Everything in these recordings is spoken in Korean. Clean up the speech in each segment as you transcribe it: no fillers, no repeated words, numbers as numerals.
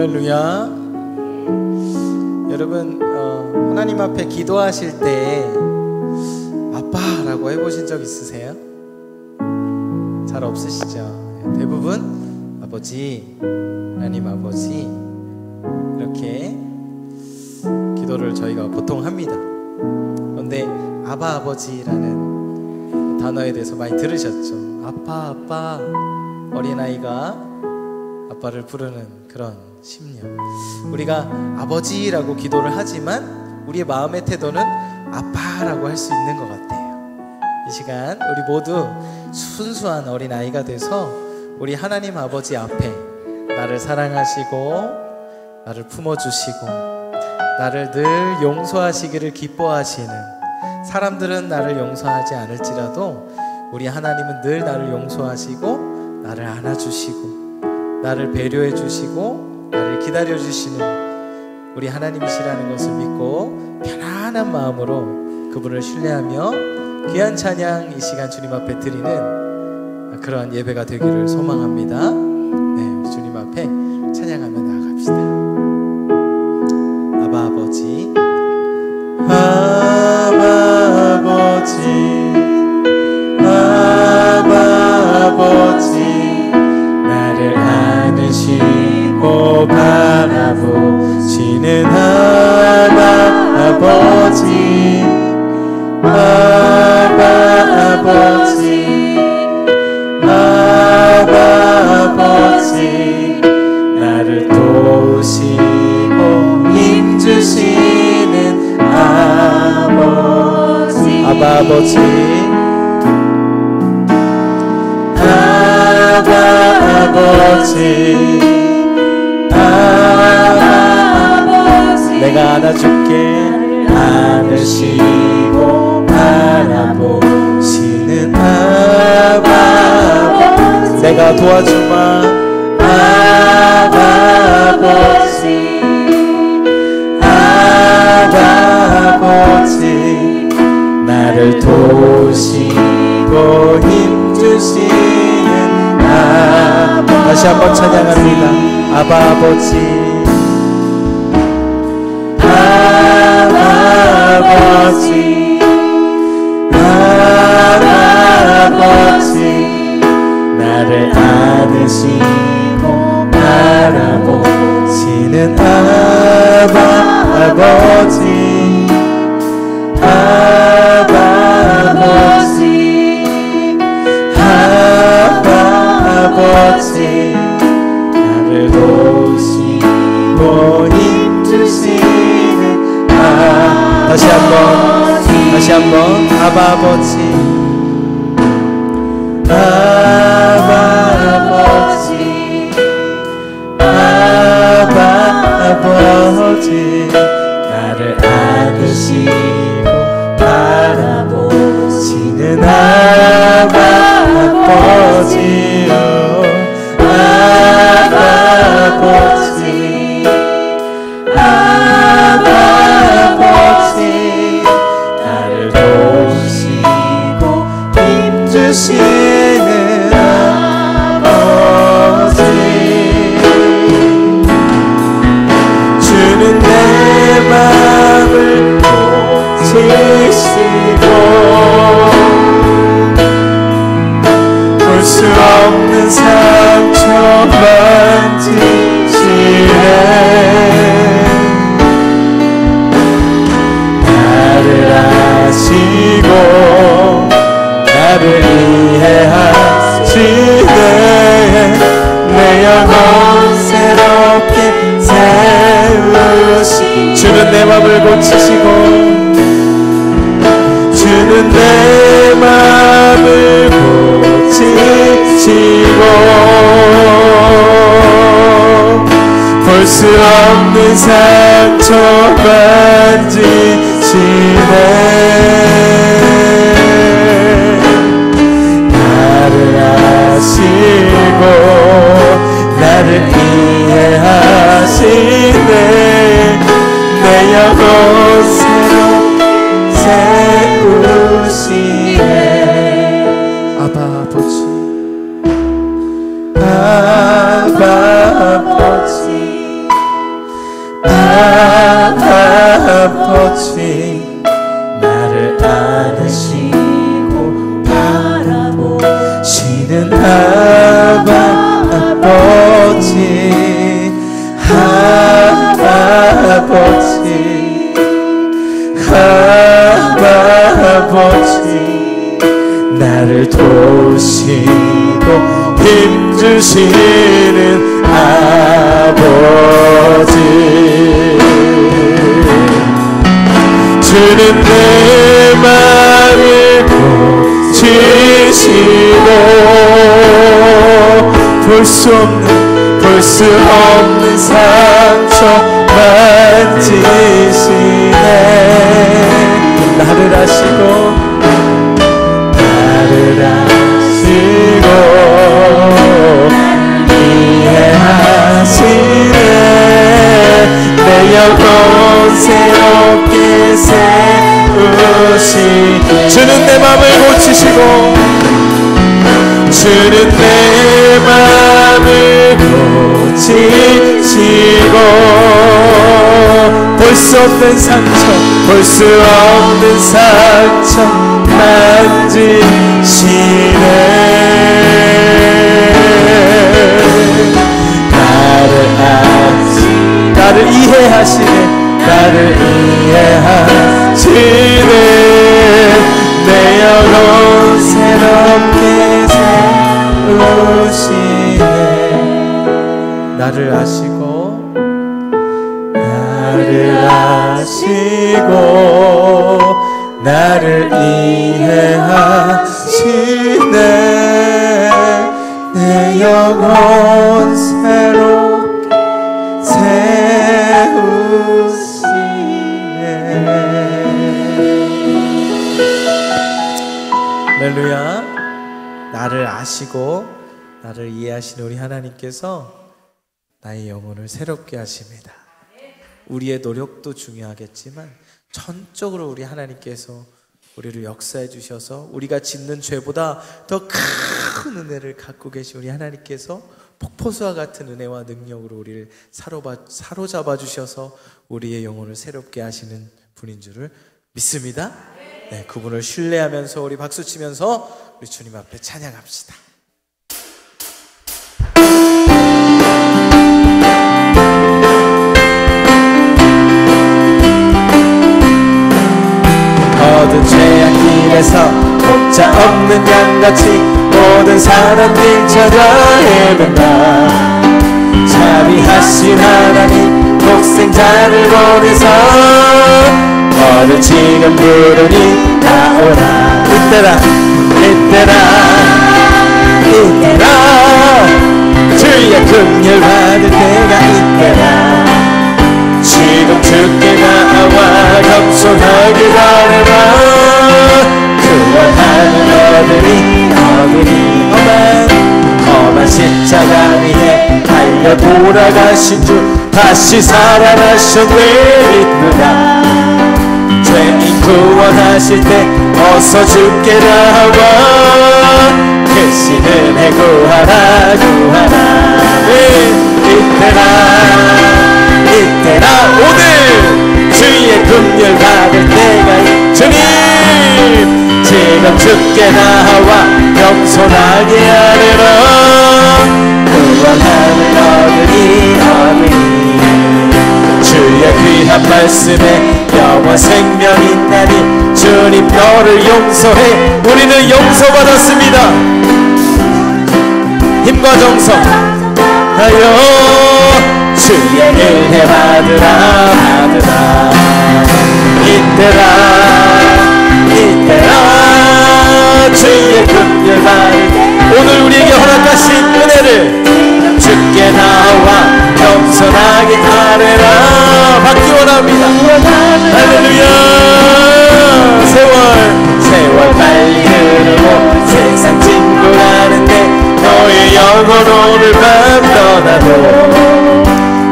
할렐루야. 여러분 하나님 앞에 기도하실 때 아빠라고 해보신 적 있으세요? 잘 없으시죠? 대부분 아버지, 하나님 아버지 이렇게 기도를 저희가 보통 합니다. 그런데 아바 아버지라는 단어에 대해서 많이 들으셨죠? 아빠 아빠, 어린아이가 아빠를 부르는 그런 심령. 우리가 아버지라고 기도를 하지만 우리의 마음의 태도는 아빠라고 할 수 있는 것 같아요. 이 시간 우리 모두 순수한 어린아이가 돼서 우리 하나님 아버지 앞에 나를 사랑하시고 나를 품어주시고 나를 늘 용서하시기를 기뻐하시는, 사람들은 나를 용서하지 않을지라도 우리 하나님은 늘 나를 용서하시고 나를 안아주시고 나를 배려해 주시고 나를 기다려 주시는 우리 하나님이시라는 것을 믿고 편안한 마음으로 그분을 신뢰하며 귀한 찬양 이 시간 주님 앞에 드리는 그런 예배가 되기를 소망합니다. 네, 우리 주님 앞에 찬양하며 나아갑시다. 아바 아버지, 아바 아버지, 아바 아버지, 나를 안으시고 바라보시는 아바 아버지, 아바 아버지, 아바 아버지, 나를 도우시고 힘주시는 아버지, 아바 아버지, 아바 아버지, 아바 아버지, 내가 안아줄게. 안으시고 바라보시는 아바 아버지, 내가 도와주마. 아바 아버지, 아바 아버지, 나를 도우시고 힘주시는 아버지. 다시 한번 찬양합니다. 아바 아버지, 아바 아버지, 아바 아버지, 나를 안으시고 바라보시는 아바 아버지, 아바 아버지, 아바 아버지, 나를 도우시고 힘주시는 다시 한번 아바 아버지, 아바 아버지, 아바 아버지, 나를 안으시고 바라보시는 아바 아버지요, 아바 아버지, 아바 아버지, 나를 도우시고 맘을 고치시고 주는 내 맘을 고치시고 볼 수 없는 상처 만지시네 나를 아시고 나를 이해하시네 내 영혼 새롭게 세우시네 아바 아버지 아바 아버지 아바 아버지 나를 안으시고 바라보시는 아바 아버지 아바 아버지 아바 아버지 나를 도우시고 힘주시는 아버지 주는 내 맘을 고치시고 볼 수 없는 상처 만지시네 나를 아시고 이해하시네 내 영혼 새롭게 세우시 주는 내 맘을 고치시고 주는 내 맘을 고치시고 볼 수 없는 상처 볼 수 없는 상처 만지시네 나를 이해하시네 나를 이해하시네 내 영혼 새롭게 세우시네 나를 아시고 나를 이해하시네 내 영혼 새롭게 세우시네 할렐루야 나를 아시고 나를 이해하시는 우리 하나님께서 나의 영혼을 새롭게 하십니다. 우리의 노력도 중요하겠지만 전적으로 우리 하나님께서 우리를 역사해 주셔서 우리가 짓는 죄보다 더 큰 은혜를 갖고 계신 우리 하나님께서 폭포수와 같은 은혜와 능력으로 우리를 사로잡아 주셔서 우리의 영혼을 새롭게 하시는 분인 줄을 믿습니다. 네, 그분을 신뢰하면서 우리 박수치면서 우리 주님 앞에 찬양합시다. 모든 죄악길에서 목자 없는 양같이 모든 사람들 찾아 헤맨다. 자비하신 하나님 독생자를 보내서 너를 지금 부르니 나오라. 이때라 주의 긍휼 받을 때가 이때라. 지금 주께 나와 겸손하게 바라봐. 구원하는 어들이 험한 십자가 위에 달려 돌아가신 주 다시 살아나셨네. 믿느라 죄인 구원하실 때 어서 주께 나와. 크신 은혜 구하라. 이때라 오늘 주의 긍휼 받을 때가. 주님 지금 주께 나와 겸손하게 하리라. 구원하는 어들이 주의 귀한 말씀에 영원 생명 있나니. 주님 너를 용서해. 우리는 용서받았습니다. 힘과 정성 하여 주의 은혜 받으라. 이때라 주의 긍휼 받을 때 오늘 우리에게 허락하신 은혜를 주께 나와 겸손하게 아뢰라 받기 원합니다. 할렐루야. 세월 빨리 흐르고 세상 짓고 가는데 너의 영혼 오늘 밤 떠나도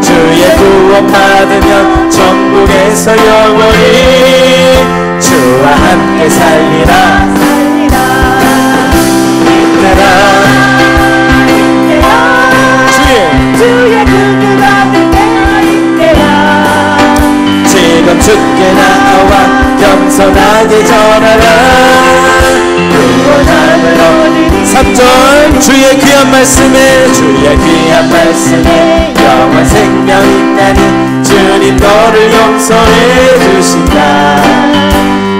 주의 구원 받으면 천국에서 영원히 주와 함께 살리라. 이때라 주의 긍휼 받을 때가 이때라. 지금 주께 나와 겸손하게 전하라. 구원함을 얻으리. 3절 주의 귀한 말씀에 영원 생명 있다니 주님 너를 용서해 주신다.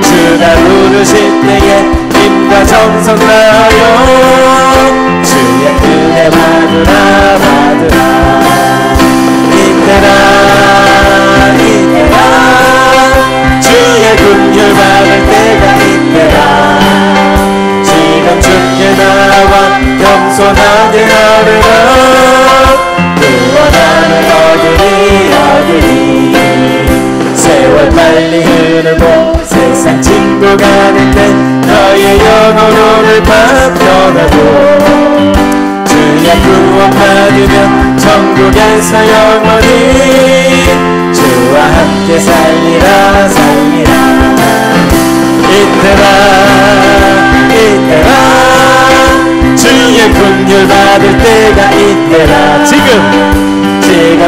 주가 부르실 때에 힘과 정성 다하여 주의 은혜 받으라. 이때라 주의 긍휼 받을 때가 이때라. 지금 주께 나와 겸손하게 하느라 구원함을 얻으리. 세월 빨리 흐르고 세상 짓고 가는데 너의 영혼 오늘 밤 떠나도 주의 구원 받으면 천국에서 영원히 주와 함께 살리라. 이때라 주의 긍휼 받을 때가 이때라. 지금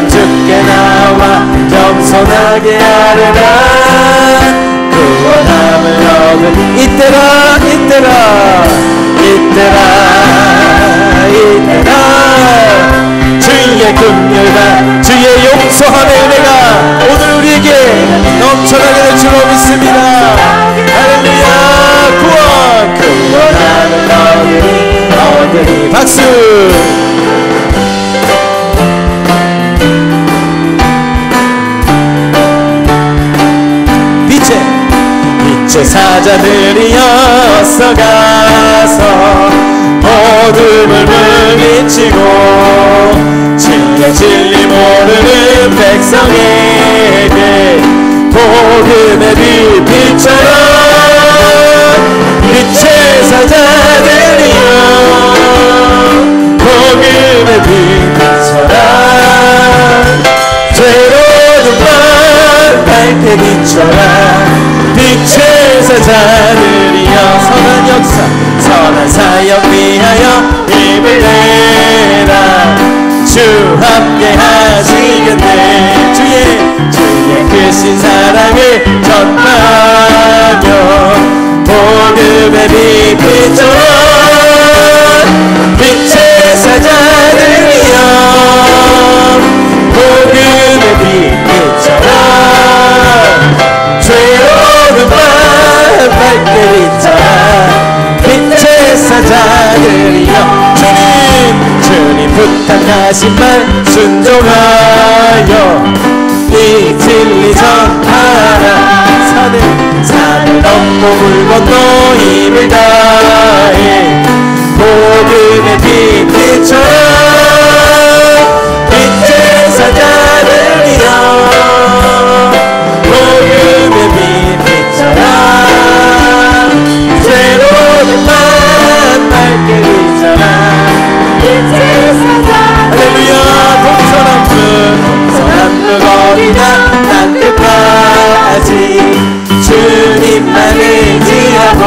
주께 나와 겸손하게 하느라 구원함을 얻으리. 이때라 주의 긍휼과 주의 용서함의 은혜가 오늘 우리에게 넘쳐나게 될 줄로 믿습니다. 할렐루야. 구원함을 얻으리. 박수. 빛의 사자들이어서 가서 어둠을 물리치고 주의 진리 모르는 백성에게 복음의 빛 비춰라. 빛의 사자들이여 복음의 빛 비춰라. 죄로운 밤 밝게 비춰라. 빛의 사자들이여 선한 역사 선한 사역 위하여 힘을 내라. 주 함께 하시겠네. 주의 크신 사랑을 전하며 복음의 빛 비춰라. 빛의 사자들이여 복음의 빛 비춰라. 죄로운 밤 밝게 비춰라. 빛의 사자들이여 주님 부탁하신 말 순종하여 이 진리 전하라. 산을 넘고 물 건너 힘을 다해 복음의 빛 비춰라. 빛의 사자들이여 복음의 빛 비춰라. 새로운 밤 밝게 비춰라. 빛의 사자들. 할렐루야. 동서남북 어디나 땅끝까지 주님만 의지하고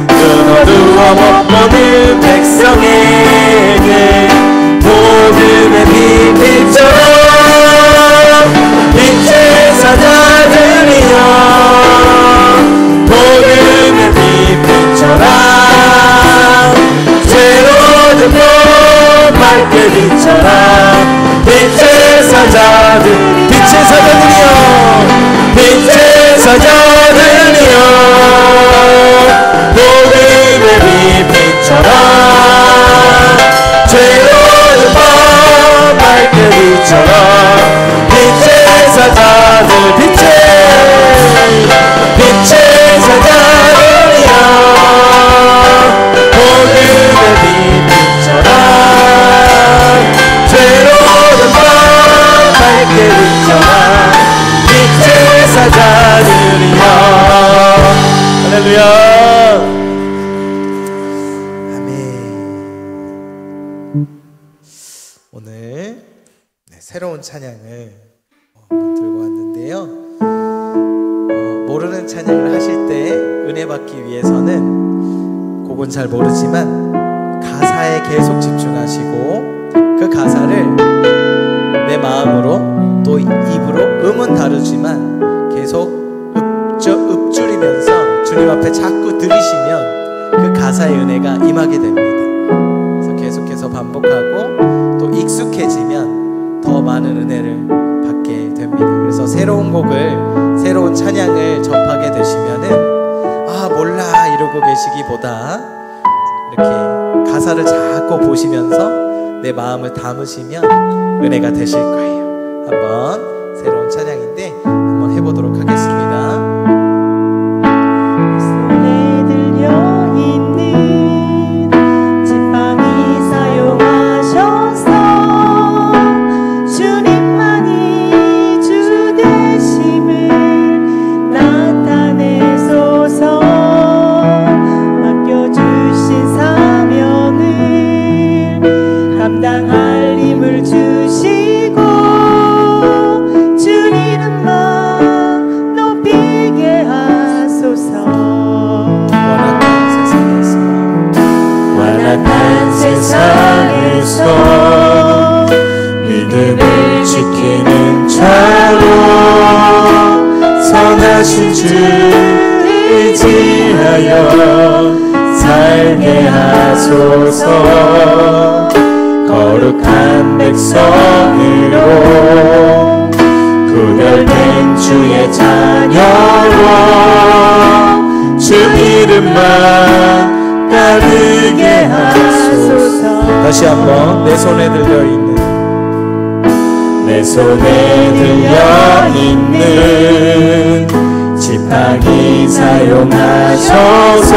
눈 어두워 못 보는 백성에게 복음의 빛 비춰라. 빛의 사자들이여 복음의 빛 비춰라. 새로운 봄 밝게 비춰라. 빛의 사자들이여 빛의 사자들이여 복음의 빛 비춰라. 새로운 봄 밝게 비춰라. 빛의 사자들 빛의 한번 들고 왔는데요. 모르는 찬양을 하실 때 은혜 받기 위해서는 곡은 잘 모르지만 가사에 계속 집중하시고 그 가사를 내 마음으로 또 입으로 음은 다르지만 계속 읊조리면서 주님 앞에 자꾸 들으시면 그 가사의 은혜가 임하게 됩니다. 그래서 계속해서 반복하고 또 익숙해지면 더 많은 은혜를 받게 됩니다. 그래서 새로운 곡을, 새로운 찬양을 접하게 되시면은 아 몰라 이러고 계시기보다 이렇게 가사를 자꾸 보시면서 내 마음을 담으시면 은혜가 되실 거예요. 한번 새로운 찬양인데 한번 해보도록 하겠습니다. 손에 들려있는 지팡이 사용하셔서 주님만이 주 되심을 나타내소서. 맡겨주신 사명을 감당할 힘을 주시고 주 이름만 높이게 하소서. 완악한 세상에서 믿음을 지키는 자로 선하신 주 의지하여 살게 하소서. 거룩한 백성으로 구별된 주의 자녀로 주 이름만 따르게 하소서. 다시 한번 내 손에 들려있는 내 손에 들려있는 지팡이 사용하셔서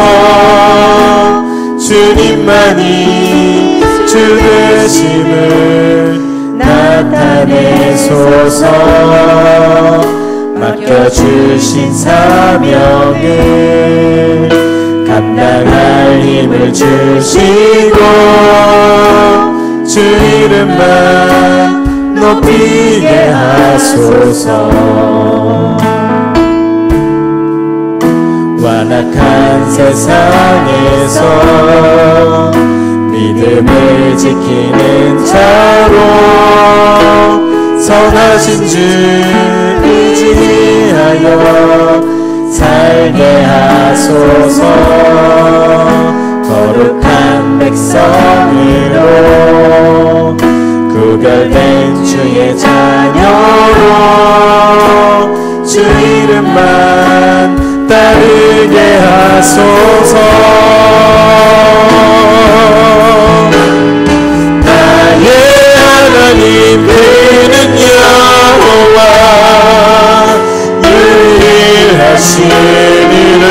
주님만이 주 되심을 나타내소서. 맡겨주신 사명을 감당할 힘을 주시고 주 이름만 높이게 하소서. 완악한 세상에서 믿음을 지키는 자로 선하신 주 의지하여 살게 하소서. 거룩한 백성으로 구별된 주의 자녀로 주 이름만 따르게 하소서. 나의 하나님 그는 여호와 유일하신 이름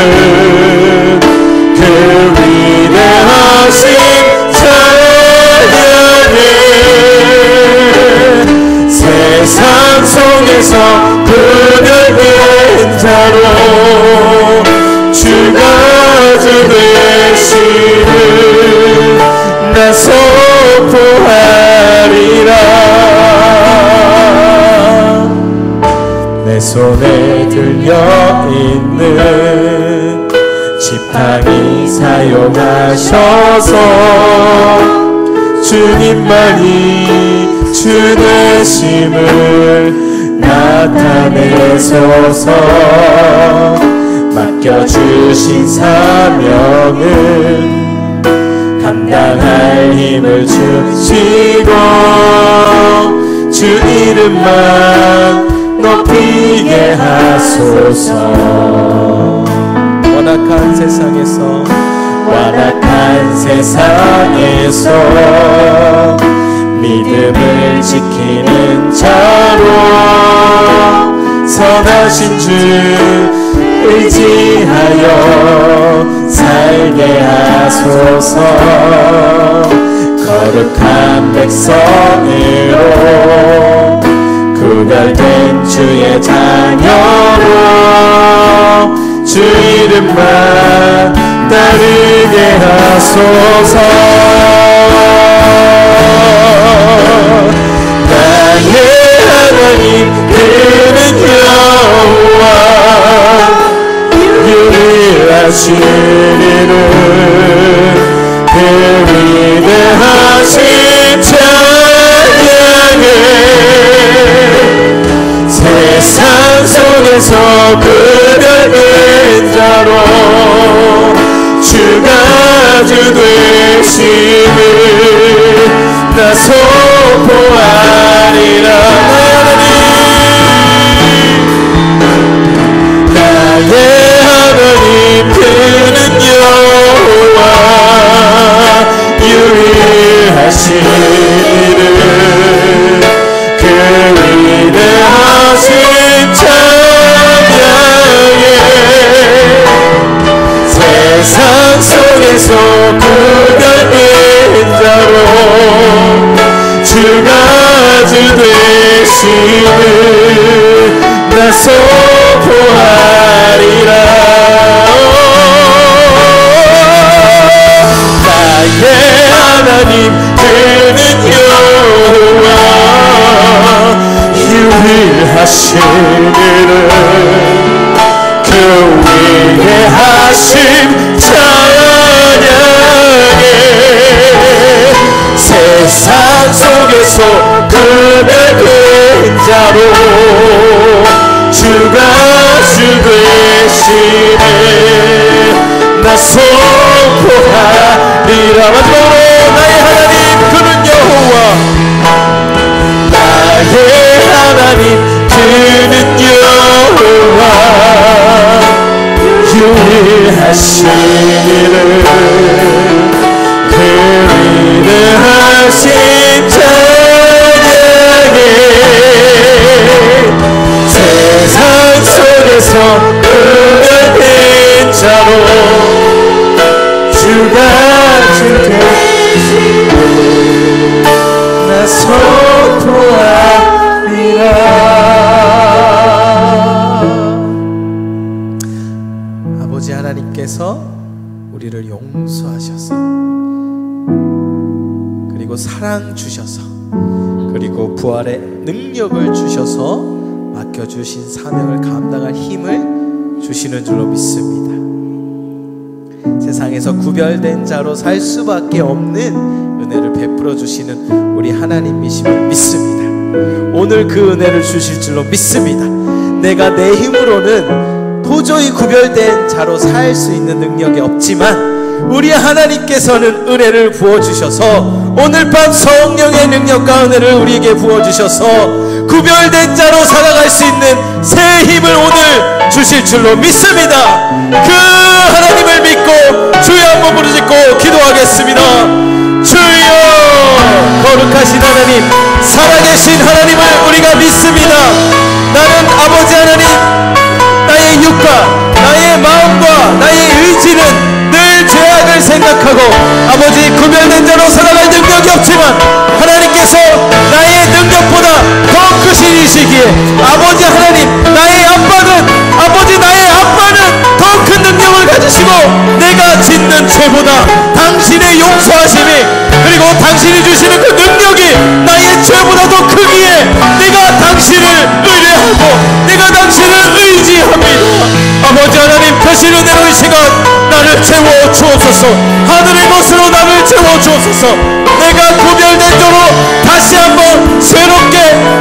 그 위대하신 찬양을 세상 속에서 구별된 자로 주가 주 되심을 나 선포하리라. 내 손에 들려있는 지팡이 사용하셔서 주님만이 주 되심을 나타내소서. 맡겨주신 사명을 감당할 힘을 주시고 주 이름만 높이게 하소서. 완악한 세상에서 믿음을 지키는 자로 선하신 주 의지하여 살게 하소서. 거룩한 백성으로 구별된 주의 자녀로 주 이름만 따르게 하소서. 나의 하나님 그는 여호와 유일하시리는 그 위대하신 찬양에 세상 속에서 그대는 자로 주가 주 되심을 나 선포하리라. 나의 하나님 그는 여호와 유일하시는 그 위대하신 찬양에 세상 속에서 구별된 자로 주가 주 되심을 나 선포하리라. 나의 하나님 그는 여호와 유일하시는 그 위대하심 찬양에 세상 속에서 구별된 자로 주가 주 되심에 나 선포하리라. 마지막으로 나의 하나님 그는 여호와 나의 하나님 그는 여호와 유일하시는 그 위대하신 찬양에 세상 속에서 구별된 자로 주가 주 되심을 나 선포하리라. 아버지 하나님께서 우리를 용서하셔서 그리고 사랑 주셔서 그리고 부활의 능력을 주셔서 맡겨주신 사명을 감당할 힘을 주시는 줄로 믿습니다. 세상에서 구별된 자로 살 수밖에 없는 은혜를 베풀어 주시는 우리 하나님이심을 믿습니다. 오늘 그 은혜를 주실 줄로 믿습니다. 내가 내 힘으로는 도저히 구별된 자로 살 수 있는 능력이 없지만 우리 하나님께서는 은혜를 부어주셔서 오늘 밤 성령의 능력과 은혜를 우리에게 부어주셔서 구별된 자로 살아갈 수 있는 새 힘을 오늘 주실 줄로 믿습니다. 그 하나님을 믿고 주여 한번 부르짖고 기도하겠습니다. 주여, 거룩하신 하나님, 살아계신 하나님을 우리가 믿습니다. 나는 아버지 하나님, 나의 육과 나의 마음과 나의 의지는 늘 죄악을 생각하고 아버지 구별된 자로 살아갈 능력이 없지만 하나님께서 나의 능력보다 더 크신 이시기에 아버지 하나님, 나의 아빠는 더 큰 능력을 가지시고 내가 짓는 죄보다 당신의 용서하심이 그리고 당신이 주시는 그 능력이 나의 죄보다 더 크기에 내가 당신을 의뢰하고 내가 당신을 의지합니다. 아버지 하나님, 크신 은혜로 이 시간 나를 채워 주옵소서. 하늘의 것으로 나를 채워 주옵소서. 내가 구별된 자로 다시 한번 새롭게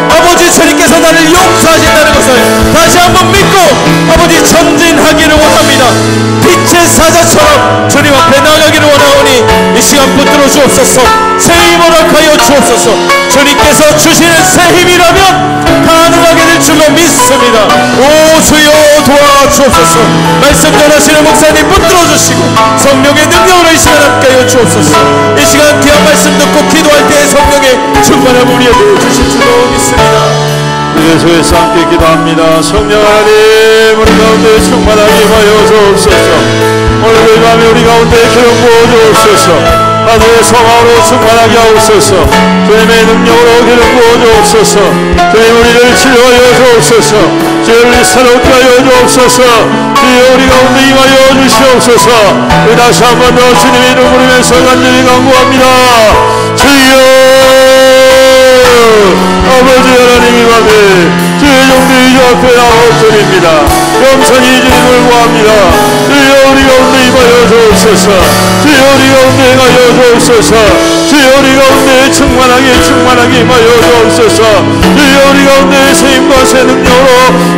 아버지 주님께서 나를 용서하신다는 것을 다시 한번 믿고 아버지 전진하기를 원합니다. 빛의 사자처럼 주님 앞에 나가기를 원하오니 이 시간 붙들어 주옵소서. 새 힘을 허락하여 주옵소서. 주님께서 주시는 새 힘이라면 가능하게 될 줄로 믿습니다. 오 주여 도와주옵소서. 말씀 전하시는 목사님 붙들어 주시고 성령의 능력으로 이 시간 함께하여 주옵소서. 이 시간 귀한 말씀 듣고 기도할 때에 성령의 충만함 우리에게 주실 줄로 믿습니다. 예수께서 함께 기도합니다. 성령 하나님, 우리 가운데 충만하게 하여 주옵소서. 오늘 이 밤에 우리 가운데 기름 부어 주옵소서. 하늘의 성화로 충만하게 하옵소서. 주님의 능력으로 기름 부어 주옵소서. 주님 우리를 치료하여 주옵소서. 주를 새롭게 하여 주옵소서. 주여 우리 가운데 임하여 주시옵소서. 우리 다시 한 번 더 주님의 이름 부르면서 간절히 간구합니다. 주여 아버지 하나님 이 밤에 주의 종들이 주 앞에 나옵니다. 영천히 주님을 구합니다. 주여 우리 가운데 임하여 주옵소서. 주여 우리 가운데 임하여 주옵소서. 주여 우리 가운데 충만하게 임하여 주옵소서. 주여 우리 가운데 새 힘과 새 능력으로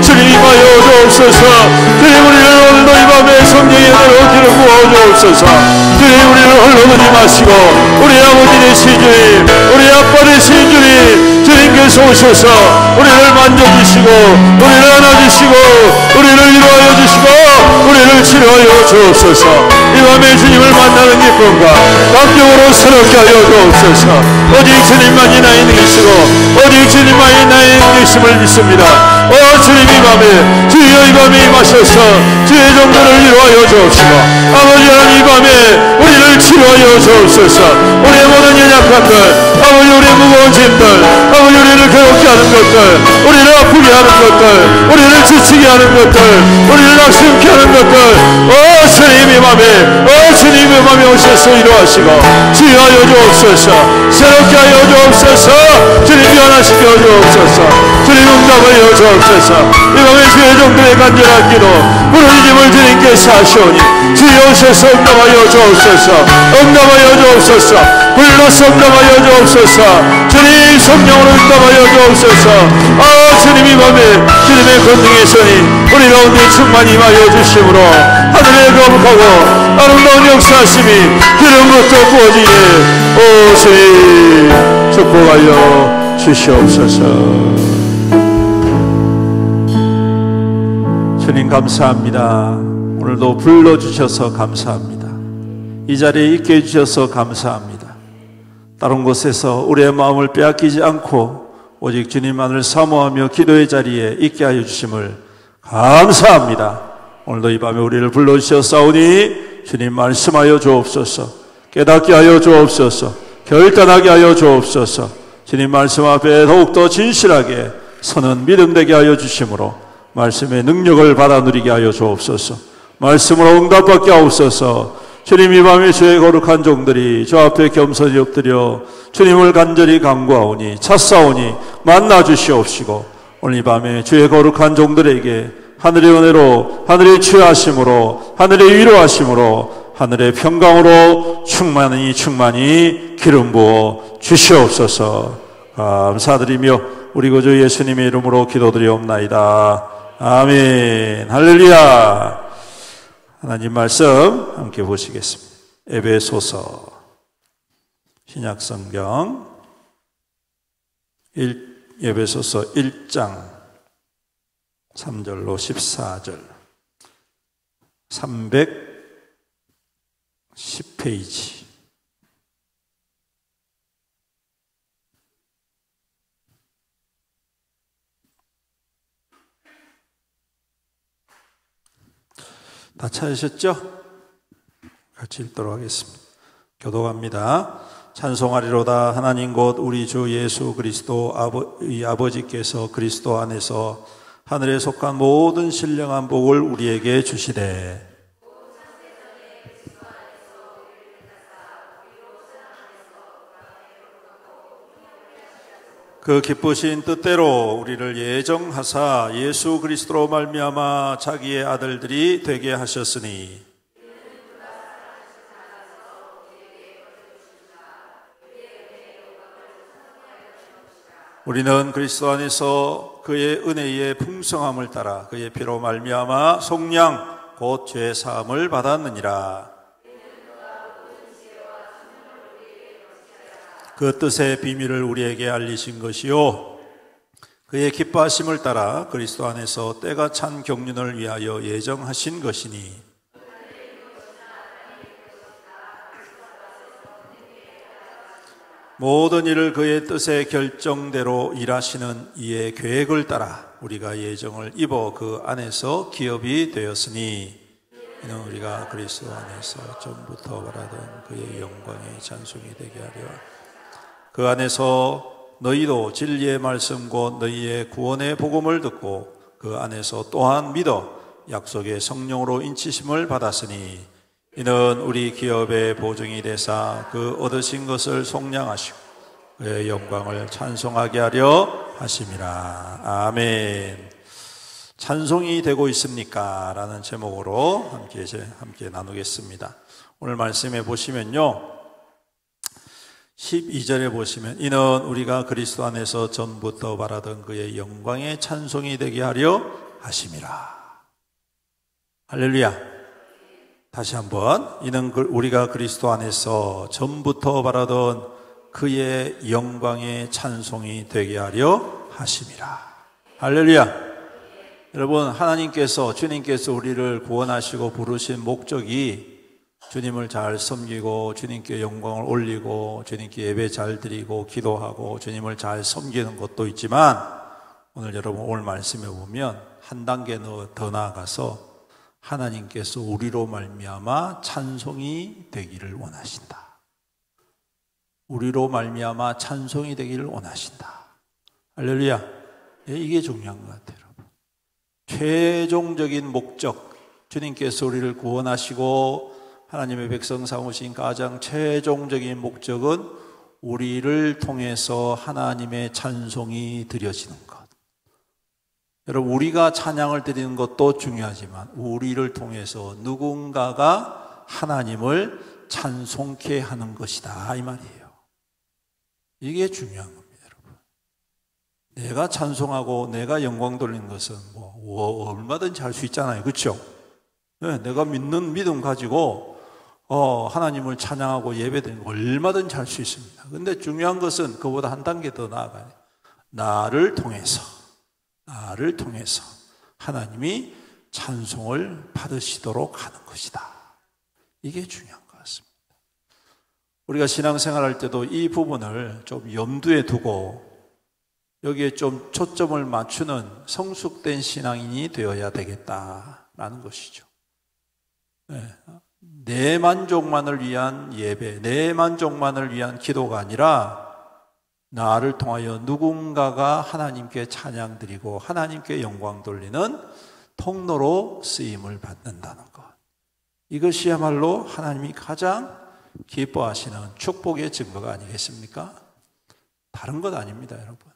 주님 임하여 주옵소서. 주님 우리를 오늘도 이 밤에 성령의 은혜로 기름 부어 주옵소서. 주님 우리를 홀로는 임하시고 우리 아버지 되신 주님, 우리 아빠 되신 주님, 주님께서 오셔서 우리를 만져주시고 우리를 안아주시고 우리를 위로하여 주시고 우리를 치료하여 주옵소서. 이 밤에 주님을 만나는 기쁨과 감격으로 새롭게 하여 주옵소서. 오직 주님만이 나의 능이시고 오직 주님만이 나의 능이심을 믿습니다. 주님 이 밤에 주여 이 밤에 임하셔서 주의 종들을 위로하여 주옵시고 아버지 하나님 이 밤에 우리를 치료하여 주옵소서. 우리의 모든 연약한 것, 아버지 우리의 무거운 짐들, 아버지 우리를 괴롭게 하는 것들, 우리를 아프게 하는 것들, 우리를 지치게 하는 것들, 우리를 낙심케 하는 것들, 주님 이 밤에 주님 이 밤에 오셔서 위로하시고 치유하여 주옵소서. 새롭게 하여 주옵소서. 주님 변화시켜 주옵소서. 주님 응답하여 주옵소서. 이 밤에 주의 종들의 간절한 기도 부르짖음을 주님께서 하시오니 주여 오셔서 응답하여 주옵소서. 응답하여 주옵소서. 불러서 응답하여 주옵소서. 주님 성령으로 응답하여 주옵소서. 주님 이 밤에 주님의 권능의 손이 우리 가운데 충만히 임하여 주심으로 하늘에 거룩하고 아름다운 역사하심이 기름부터 부어지게 주님 축복하여 주시옵소서. 주님 감사합니다. 오늘도 불러주셔서 감사합니다. 이 자리에 있게 해주셔서 감사합니다. 다른 곳에서 우리의 마음을 빼앗기지 않고 오직 주님만을 사모하며 기도의 자리에 있게 하여 주심을 감사합니다. 오늘도 이 밤에 우리를 불러주셨사오니 주님 말씀하여 주옵소서. 깨닫게 하여 주옵소서. 결단하게 하여 주옵소서. 주님 말씀 앞에 더욱더 진실하게 서는 믿음 되게 하여 주심으로 말씀의 능력을 받아 누리게 하여 주옵소서. 말씀으로 응답받게 하옵소서. 주님 이 밤에 주의 거룩한 종들이 주 앞에 겸손히 엎드려 주님을 간절히 간구하오니 찾사오니 만나 주시옵시고 오늘 이 밤에 주의 거룩한 종들에게 하늘의 은혜로 하늘의 취하심으로 하늘의 위로하심으로 하늘의 평강으로 충만히 기름 부어 주시옵소서. 감사드리며 우리 구주 예수님의 이름으로 기도드리옵나이다. 아멘. 할렐루야. 하나님 말씀 함께 보시겠습니다. 에베소서 신약성경 에베소서 1장 3절로 14절 310페이지 다 찾으셨죠? 같이 읽도록 하겠습니다. 교독합니다. 찬송하리로다. 하나님 곧 우리 주 예수 그리스도 아버지께서 그리스도 안에서 하늘에 속한 모든 신령한 복을 우리에게 주시되 그 기쁘신 뜻대로 우리를 예정하사 예수 그리스도로 말미암아 자기의 아들들이 되게 하셨으니 우리는 그리스도 안에서 그의 은혜의 풍성함을 따라 그의 피로 말미암아 속량 곧 죄 사함을 받았느니라. 그 뜻의 비밀을 우리에게 알리신 것이요 그의 기뻐하심을 따라 그리스도 안에서 때가 찬 경륜을 위하여 예정하신 것이니 모든 일을 그의 뜻의 결정대로 일하시는 이의 계획을 따라 우리가 예정을 입어 그 안에서 기업이 되었으니 이는 우리가 그리스도 안에서 전부터 바라던 그의 영광의 찬송이 되게 하려 그 안에서 너희도 진리의 말씀 곧 너희의 구원의 복음을 듣고 그 안에서 또한 믿어 약속의 성령으로 인치심을 받았으니 이는 우리 기업의 보증이 되사 그 얻으신 것을 속량하시고 그의 영광을 찬송하게 하려 하심이라. 아멘. 찬송이 되고 있습니까? 라는 제목으로 함께 나누겠습니다. 오늘 말씀에 보시면요, 12절에 보시면 이는 우리가 그리스도 안에서 전부터 바라던 그의 영광의 찬송이 되게 하려 하심이라. 할렐루야. 다시 한번, 이는 우리가 그리스도 안에서 전부터 바라던 그의 영광의 찬송이 되게 하려 하심이라. 할렐루야. 여러분, 하나님께서, 주님께서 우리를 구원하시고 부르신 목적이 주님을 잘 섬기고 주님께 영광을 올리고 주님께 예배 잘 드리고 기도하고 주님을 잘 섬기는 것도 있지만, 오늘 여러분 오늘 말씀에 보면 한 단계 더 나아가서 하나님께서 우리로 말미암아 찬송이 되기를 원하신다. 우리로 말미암아 찬송이 되기를 원하신다. 할렐루야. 이게 중요한 것 같아요, 여러분. 최종적인 목적, 주님께서 우리를 구원하시고 하나님의 백성 삼으신 가장 최종적인 목적은 우리를 통해서 하나님의 찬송이 드려지는 것. 여러분, 우리가 찬양을 드리는 것도 중요하지만 우리를 통해서 누군가가 하나님을 찬송케 하는 것이다, 이 말이에요. 이게 중요한 겁니다, 여러분. 내가 찬송하고 내가 영광 돌리는 것은 얼마든지 할 수 있잖아요, 그렇죠? 네, 내가 믿는 믿음 가지고 하나님을 찬양하고 예배드리는 거 얼마든지 할 수 있습니다. 그런데 중요한 것은 그보다 한 단계 더 나아가요. 나를 통해서 하나님이 찬송을 받으시도록 하는 것이다. 이게 중요한 것 같습니다. 우리가 신앙생활할 때도 이 부분을 좀 염두에 두고 여기에 좀 초점을 맞추는 성숙된 신앙인이 되어야 되겠다라는 것이죠. 내 만족만을 위한 예배, 내 만족만을 위한 기도가 아니라 나를 통하여 누군가가 하나님께 찬양 드리고 하나님께 영광 돌리는 통로로 쓰임을 받는다는 것. 이것이야말로 하나님이 가장 기뻐하시는 축복의 증거가 아니겠습니까? 다른 것 아닙니다, 여러분.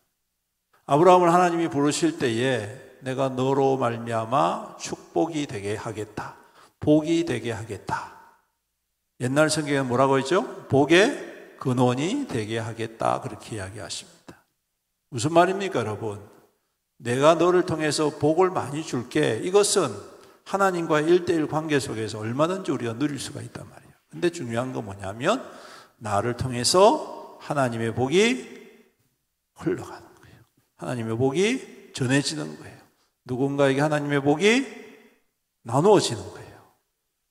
아브라함을 하나님이 부르실 때에 내가 너로 말미암아 축복이 되게 하겠다, 복이 되게 하겠다. 옛날 성경에 뭐라고 했죠? 복의 근원이 되게 하겠다, 그렇게 이야기하십니다. 무슨 말입니까, 여러분? 내가 너를 통해서 복을 많이 줄게. 이것은 하나님과의 1:1 관계 속에서 얼마든지 우리가 누릴 수가 있단 말이에요. 근데 중요한 건 뭐냐면 나를 통해서 하나님의 복이 흘러가는 거예요. 하나님의 복이 전해지는 거예요. 누군가에게 하나님의 복이 나누어지는 거예요.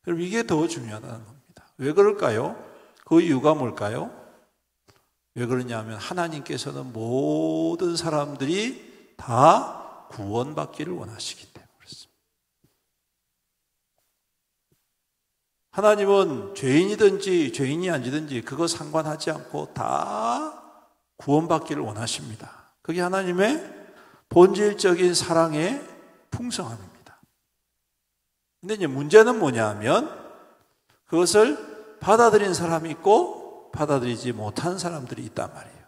그럼 이게 더 중요하다는 겁니다. 왜 그럴까요? 그 이유가 뭘까요? 왜 그러냐면 하나님께서는 모든 사람들이 다 구원받기를 원하시기 때문에 그렇습니다. 하나님은 죄인이든지 죄인이 아니든지 그거 상관하지 않고 다 구원받기를 원하십니다. 그게 하나님의 본질적인 사랑의 풍성함입니다. 근데 이제 문제는 뭐냐 하면 그것을 받아들인 사람이 있고 받아들이지 못한 사람들이 있단 말이에요.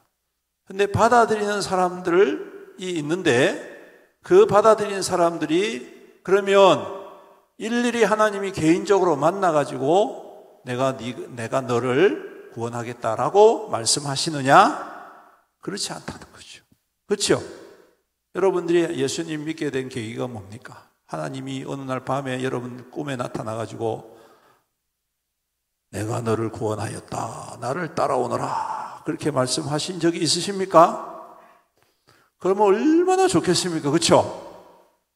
근데 받아들이는 사람들이 있는데 그 받아들이는 사람들이 그러면 일일이 하나님이 개인적으로 만나가지고 내가 너를 구원하겠다라고 말씀하시느냐? 그렇지 않다는 거죠. 그렇죠? 여러분들이 예수님 믿게 된 계기가 뭡니까? 하나님이 어느 날 밤에 여러분 꿈에 나타나가지고 내가 너를 구원하였다, 나를 따라오너라, 그렇게 말씀하신 적이 있으십니까? 그러면 얼마나 좋겠습니까? 그렇죠?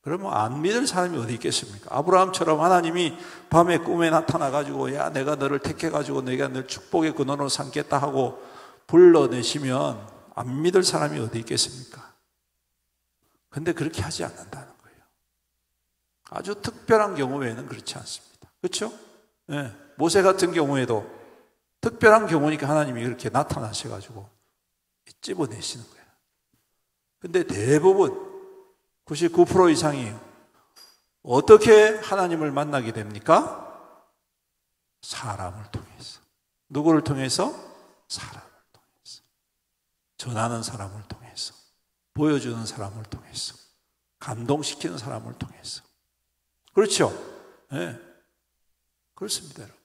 그러면 안 믿을 사람이 어디 있겠습니까? 아브라함처럼 하나님이 밤에 꿈에 나타나가지고 야 내가 너를 택해가지고 내가 너 축복의 근원으로 삼겠다 하고 불러내시면 안 믿을 사람이 어디 있겠습니까? 근데 그렇게 하지 않는다는 거예요. 아주 특별한 경우 외에는 그렇지 않습니다. 그렇죠? 네. 모세 같은 경우에도 특별한 경우니까 하나님이 이렇게 나타나셔가지고 찝어내시는 거예요. 근데 대부분 99% 이상이 어떻게 하나님을 만나게 됩니까? 사람을 통해서. 누구를 통해서? 사람을 통해서. 전하는 사람을 통해서, 보여주는 사람을 통해서, 감동시키는 사람을 통해서. 그렇죠? 네. 그렇습니다, 여러분.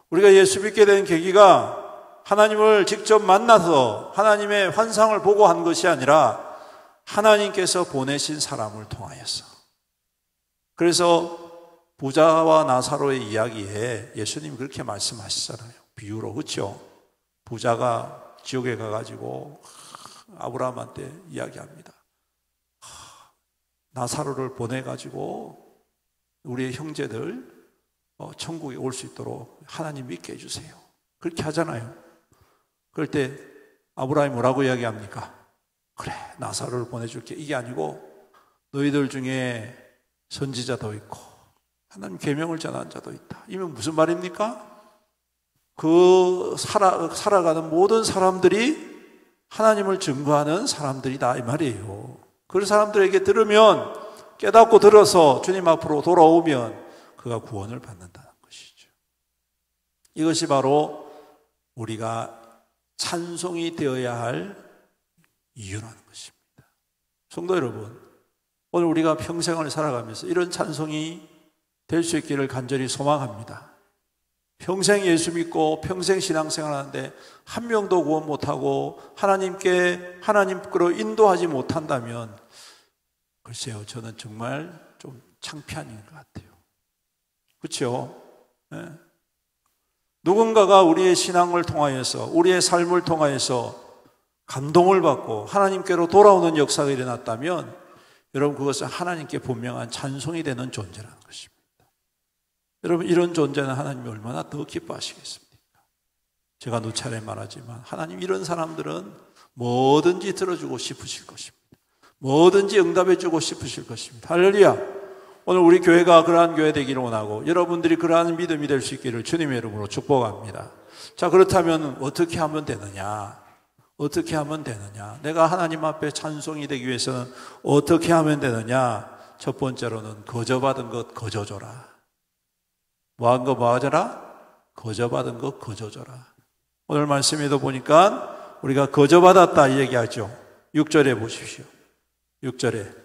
우리가 예수 믿게 된 계기가 하나님을 직접 만나서 하나님의 환상을 보고 한 것이 아니라 하나님께서 보내신 사람을 통하여서. 그래서 부자와 나사로의 이야기에 예수님이 그렇게 말씀하시잖아요. 비유로, 그렇죠? 부자가 지옥에 가가지고 아브라함한테 이야기합니다. 나사로를 보내가지고 우리의 형제들 천국에 올 수 있도록 하나님 믿게 해주세요. 그렇게 하잖아요. 그럴 때 아브라함이 뭐라고 이야기합니까? 그래, 나사로를 보내줄게. 이게 아니고 너희들 중에 선지자도 있고 하나님 계명을 전하는 자도 있다. 이면 무슨 말입니까? 그 살아가는 모든 사람들이 하나님을 증거하는 사람들이다 이 말이에요. 그 사람들에게 들으면, 깨닫고 들어서 주님 앞으로 돌아오면 그가 구원을 받는다는 것이죠. 이것이 바로 우리가 찬송이 되어야 할 이유라는 것입니다. 성도 여러분, 오늘 우리가 평생을 살아가면서 이런 찬송이 될 수 있기를 간절히 소망합니다. 평생 예수 믿고 평생 신앙생활 하는데 한 명도 구원 못하고 하나님께로 인도하지 못한다면 글쎄요, 저는 정말 좀 창피한 일인 것 같아요. 그렇죠? 네. 누군가가 우리의 신앙을 통하여서, 우리의 삶을 통하여서 감동을 받고 하나님께로 돌아오는 역사가 일어났다면 여러분, 그것은 하나님께 분명한 찬송이 되는 존재라는 것입니다. 여러분, 이런 존재는 하나님이 얼마나 더 기뻐하시겠습니까? 제가 누차례 말하지만 하나님, 이런 사람들은 뭐든지 들어주고 싶으실 것입니다. 뭐든지 응답해 주고 싶으실 것입니다. 할렐루야. 오늘 우리 교회가 그러한 교회 되기를 원하고 여러분들이 그러한 믿음이 될 수 있기를 주님의 이름으로 축복합니다. 자, 그렇다면 어떻게 하면 되느냐? 어떻게 하면 되느냐? 내가 하나님 앞에 찬송이 되기 위해서는 어떻게 하면 되느냐? 첫 번째로는 거저받은 것 거저줘라. 뭐한 거 뭐하더라? 거저받은 것 거저줘라. 오늘 말씀에도 보니까 우리가 거저받았다 이 얘기하죠. 6절에 보십시오. 6절에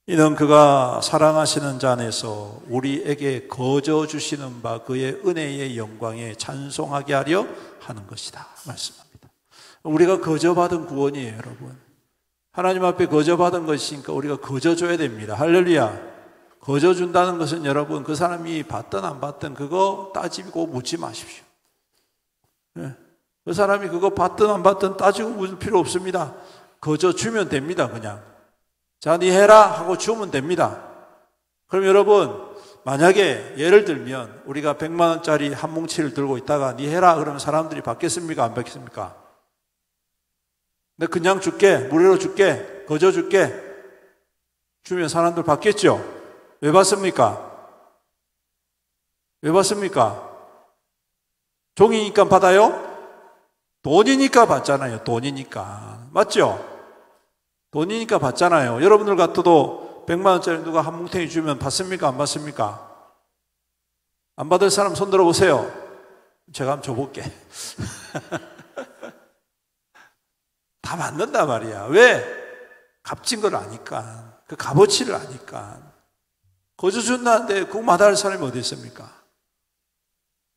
이는 그가 사랑하시는 자 안에서 우리에게 거저 주시는 바 그의 은혜의 영광에 찬송하게 하려 하는 것이다 말씀합니다. 우리가 거저받은 구원이에요, 여러분. 하나님 앞에 거저받은 것이니까 우리가 거저줘야 됩니다. 할렐루야. 거저준다는 것은 여러분, 그 사람이 받든 안 받든 그거 따지고 묻지 마십시오. 네. 그 사람이 그거 받든 안 받든 따지고 묻을 필요 없습니다. 거저주면 됩니다. 그냥 자, 네 해라 하고 주면 됩니다. 그럼 여러분, 만약에 예를 들면 우리가 100만 원짜리 한 뭉치를 들고 있다가 네 해라 그러면 사람들이 받겠습니까? 안 받겠습니까? 내가 그냥 줄게, 무료로 줄게, 거저 줄게 주면 사람들 받겠죠? 왜 받습니까? 왜 받습니까? 종이니까 받아요? 돈이니까 받잖아요. 돈이니까. 맞죠? 돈이니까 받잖아요. 여러분들 같아도 100만 원짜리 누가 한 뭉탱이 주면 받습니까? 안 받습니까? 안 받을 사람 손 들어보세요. 제가 한번 줘볼게. 다 받는단 말이야. 왜? 값진 걸 아니까. 그 값어치를 아니까. 거저 준다는데 그거 마다할 사람이 어디 있습니까?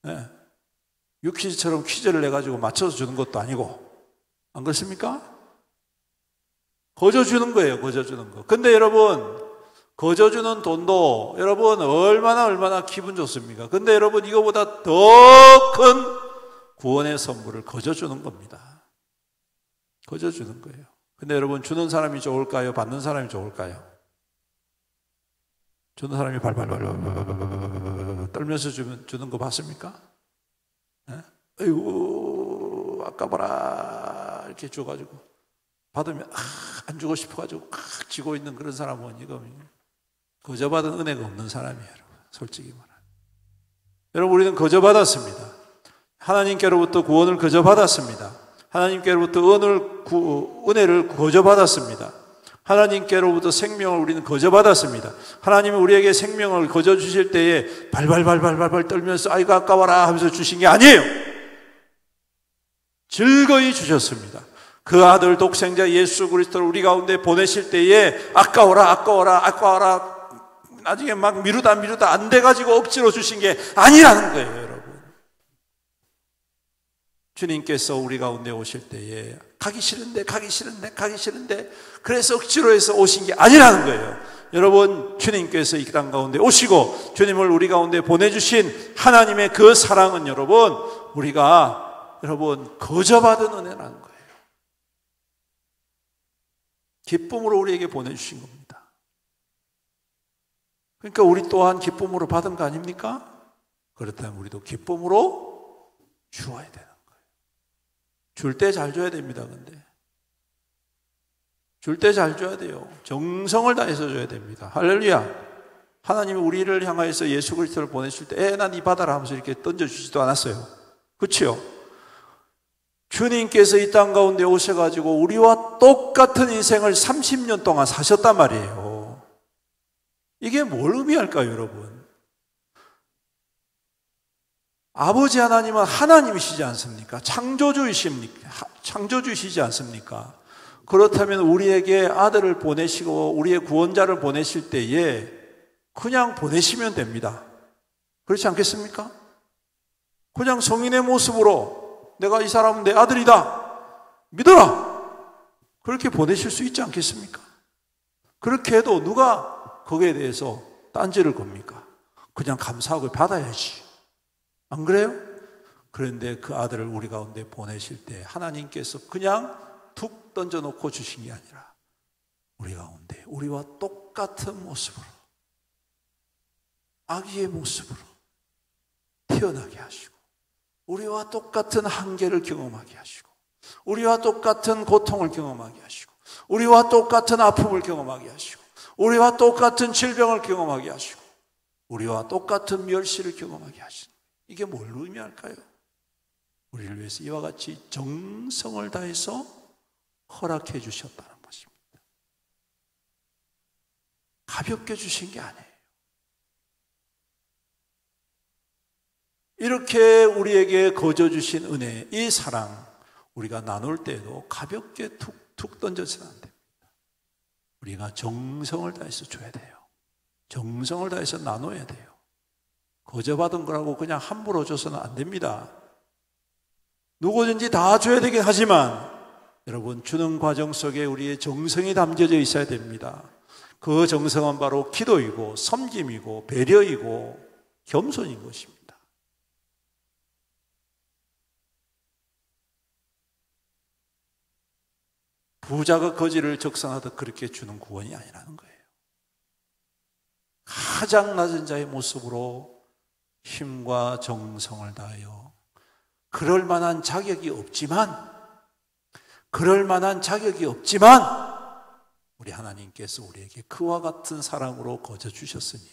네. 유퀴즈처럼 퀴즈를 내가지고 맞춰서 주는 것도 아니고. 안 그렇습니까? 거저 주는 거예요. 거저 주는 거. 근데 여러분, 거저 주는 돈도 여러분 얼마나 기분 좋습니까? 근데 여러분, 이거보다 더 큰 구원의 선물을 거저 주는 겁니다. 거저 주는 거예요. 근데 여러분, 주는 사람이 좋을까요? 받는 사람이 좋을까요? 주는 사람이 발발발 떨면서 주는 거 봤습니까? 네? 아이고 아까봐라 이렇게 줘가지고 받으면 안 주고 싶어가지고 쥐고 있는 그런 사람은 이거 거저받은 은혜가 없는 사람이에요. 여러분, 솔직히 말하면. 여러분, 우리는 거저받았습니다. 하나님께로부터 구원을 거저받았습니다. 하나님께로부터 은혜를 거저받았습니다. 하나님께로부터 생명을 우리는 거저받았습니다. 하나님은 우리에게 생명을 거저주실 때에 발발발 떨면서 아이고 아까워라 하면서 주신 게 아니에요. 즐거이 주셨습니다. 그 아들 독생자 예수 그리스도를 우리 가운데 보내실 때에 아까워라 나중에 막 미루다 안 돼가지고 억지로 주신 게 아니라는 거예요, 여러분. 주님께서 우리 가운데 오실 때에 가기 싫은데 그래서 억지로 해서 오신 게 아니라는 거예요. 여러분, 주님께서 이 땅 가운데 오시고 주님을 우리 가운데 보내주신 하나님의 그 사랑은 우리가 거저받은 은혜라는 거예요. 기쁨으로 우리에게 보내주신 겁니다. 그러니까 우리 또한 기쁨으로 받은 거 아닙니까? 그렇다면 우리도 기쁨으로 주어야 되는 거예요. 줄 때 잘 줘야 됩니다. 근데 줄 때 잘 줘야 돼요. 정성을 다해서 줘야 됩니다. 할렐루야. 하나님이 우리를 향하여서 예수 그리스도를 보내실 때 난 이 받아라 하면서 이렇게 던져주지도 않았어요. 그렇죠? 주님께서 이 땅 가운데 오셔가지고 우리와 똑같은 인생을 30년 동안 사셨단 말이에요. 이게 뭘 의미할까요, 여러분? 아버지 하나님은 하나님이시지 않습니까? 창조주이시지 않습니까? 그렇다면 우리에게 아들을 보내시고 우리의 구원자를 보내실 때에 그냥 보내시면 됩니다. 그렇지 않겠습니까? 그냥 성인의 모습으로 내가 이 사람은 내 아들이다, 믿어라, 그렇게 보내실 수 있지 않겠습니까? 그렇게 해도 누가 거기에 대해서 딴지를 겁니까? 그냥 감사하고 받아야지. 안 그래요? 그런데 그 아들을 우리 가운데 보내실 때 하나님께서 그냥 툭 던져놓고 주신 게 아니라 우리 가운데 우리와 똑같은 모습으로, 아기의 모습으로 태어나게 하시고 우리와 똑같은 한계를 경험하게 하시고 우리와 똑같은 고통을 경험하게 하시고 우리와 똑같은 아픔을 경험하게 하시고 우리와 똑같은 질병을 경험하게 하시고 우리와 똑같은 멸시를 경험하게 하시는, 이게 뭘 의미할까요? 우리를 위해서 이와 같이 정성을 다해서 허락해 주셨다는 것입니다. 가볍게 주신 게 아니에요. 이렇게 우리에게 거저 주신 은혜, 이 사랑, 우리가 나눌 때에도 가볍게 툭툭 던져서는 안 됩니다. 우리가 정성을 다해서 줘야 돼요. 정성을 다해서 나눠야 돼요. 거저 받은 거라고 그냥 함부로 줘서는 안 됩니다. 누구든지 다 줘야 되긴 하지만 여러분, 주는 과정 속에 우리의 정성이 담겨져 있어야 됩니다. 그 정성은 바로 기도이고 섬김이고 배려이고 겸손인 것입니다. 부자가 거지를 적산하듯 그렇게 주는 구원이 아니라는 거예요. 가장 낮은 자의 모습으로 힘과 정성을 다하여 그럴 만한 자격이 없지만 우리 하나님께서 우리에게 그와 같은 사랑으로 거저 주셨으니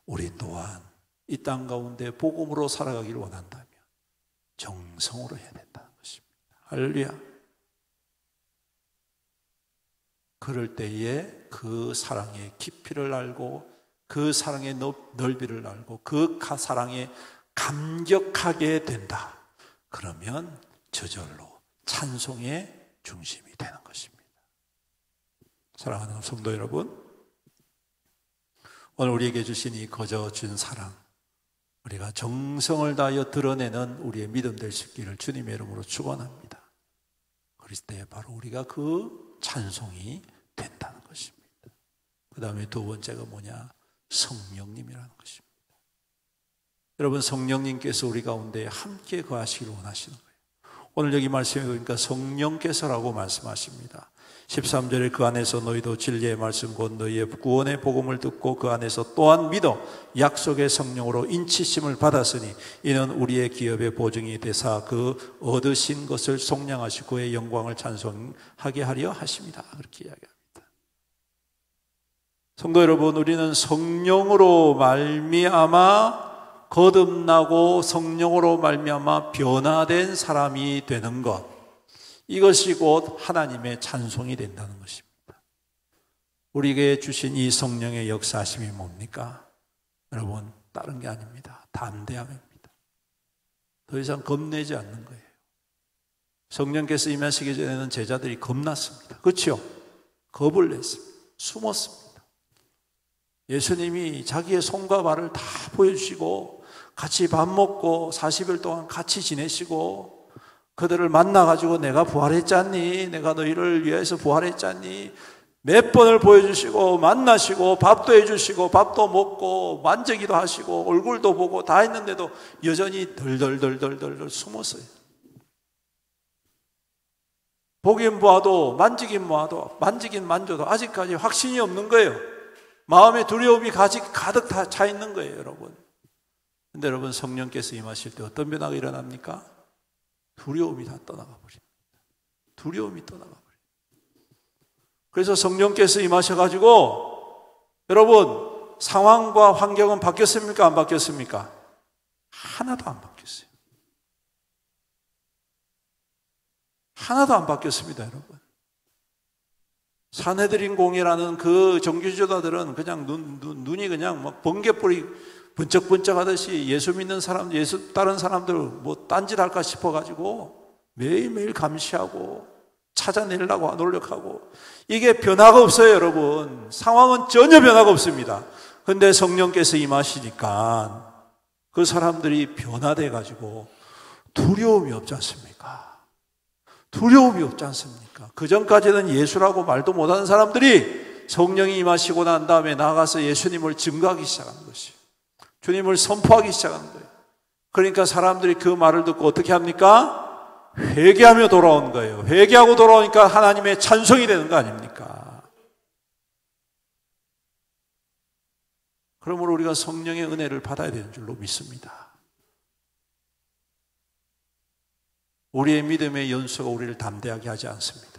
우리 또한 이 땅 가운데 복음으로 살아가기를 원한다면 정성으로 해야 된다는 것입니다. 할렐루야. 그럴 때에 그 사랑의 깊이를 알고 그 사랑의 넓이를 알고 그 사랑에 감격하게 된다. 그러면 저절로 찬송의 중심이 되는 것입니다. 사랑하는 성도 여러분, 오늘 우리에게 주신 이 거저 준 사랑, 우리가 정성을 다하여 드러내는 우리의 믿음 될 수 있기를 주님의 이름으로 축원합니다. 그랬을 때 바로 우리가 그 찬송이 된다는 것입니다. 그 다음에 두 번째가 뭐냐? 성령님이라는 것입니다. 여러분, 성령님께서 우리 가운데 함께 거하시기를 원하시는 거예요. 오늘 여기 말씀해 보니까 성령께서라고 말씀하십니다. 13절에 그 안에서 너희도 진리의 말씀 곧 너희의 구원의 복음을 듣고 그 안에서 또한 믿어 약속의 성령으로 인치심을 받았으니 이는 우리의 기업의 보증이 되사 그 얻으신 것을 속량하시고 그의 영광을 찬송하게 하려 하십니다. 그렇게 이야기합니다. 성도 여러분, 우리는 성령으로 말미암아 거듭나고 성령으로 말미암아 변화된 사람이 되는 것, 이것이 곧 하나님의 찬송이 된다는 것입니다. 우리에게 주신 이 성령의 역사하심이 뭡니까? 여러분, 다른 게 아닙니다. 담대함입니다. 더 이상 겁내지 않는 거예요. 성령께서 임하시기 전에는 제자들이 겁났습니다. 그렇죠? 겁을 냈습니다. 숨었습니다. 예수님이 자기의 손과 발을 다 보여주시고 같이 밥 먹고 40일 동안 같이 지내시고 그들을 만나가지고 내가 부활했잖니, 내가 너희를 위해서 부활했잖니 몇 번을 보여주시고 만나시고 밥도 해주시고 밥도 먹고 만지기도 하시고 얼굴도 보고 다 했는데도 여전히 덜덜덜덜덜 숨었어요. 보긴 보아도 만지긴 보아도 만지긴 만져도 아직까지 확신이 없는 거예요. 마음의 두려움이 가득 다 차 있는 거예요, 여러분. 근데 여러분, 성령께서 임하실 때 어떤 변화가 일어납니까? 두려움이 다 떠나가 버립니다. 두려움이 떠나가 버립니다. 그래서 성령께서 임하셔가지고 여러분, 상황과 환경은 바뀌었습니까? 안 바뀌었습니까? 하나도 안 바뀌었어요. 하나도 안 바뀌었습니다, 여러분. 산헤드린 공회라는 그 정규지도자들은 그냥 눈이 그냥 막 번개불이 번쩍번쩍 하듯이 예수 믿는 사람, 예수 따른 사람들 뭐 딴짓할까 싶어가지고 매일매일 감시하고 찾아내려고 노력하고, 이게 변화가 없어요, 여러분. 상황은 전혀 변화가 없습니다. 근데 성령께서 임하시니까 그 사람들이 변화돼가지고 두려움이 없지 않습니까? 두려움이 없지 않습니까? 그 전까지는 예수라고 말도 못하는 사람들이 성령이 임하시고 난 다음에 나가서 예수님을 증거하기 시작하는 것이에요. 주님을 선포하기 시작하는 거예요. 그러니까 사람들이 그 말을 듣고 어떻게 합니까? 회개하며 돌아온 거예요. 회개하고 돌아오니까 하나님의 찬송이 되는 거 아닙니까? 그러므로 우리가 성령의 은혜를 받아야 되는 줄로 믿습니다. 우리의 믿음의 연소가 우리를 담대하게 하지 않습니다.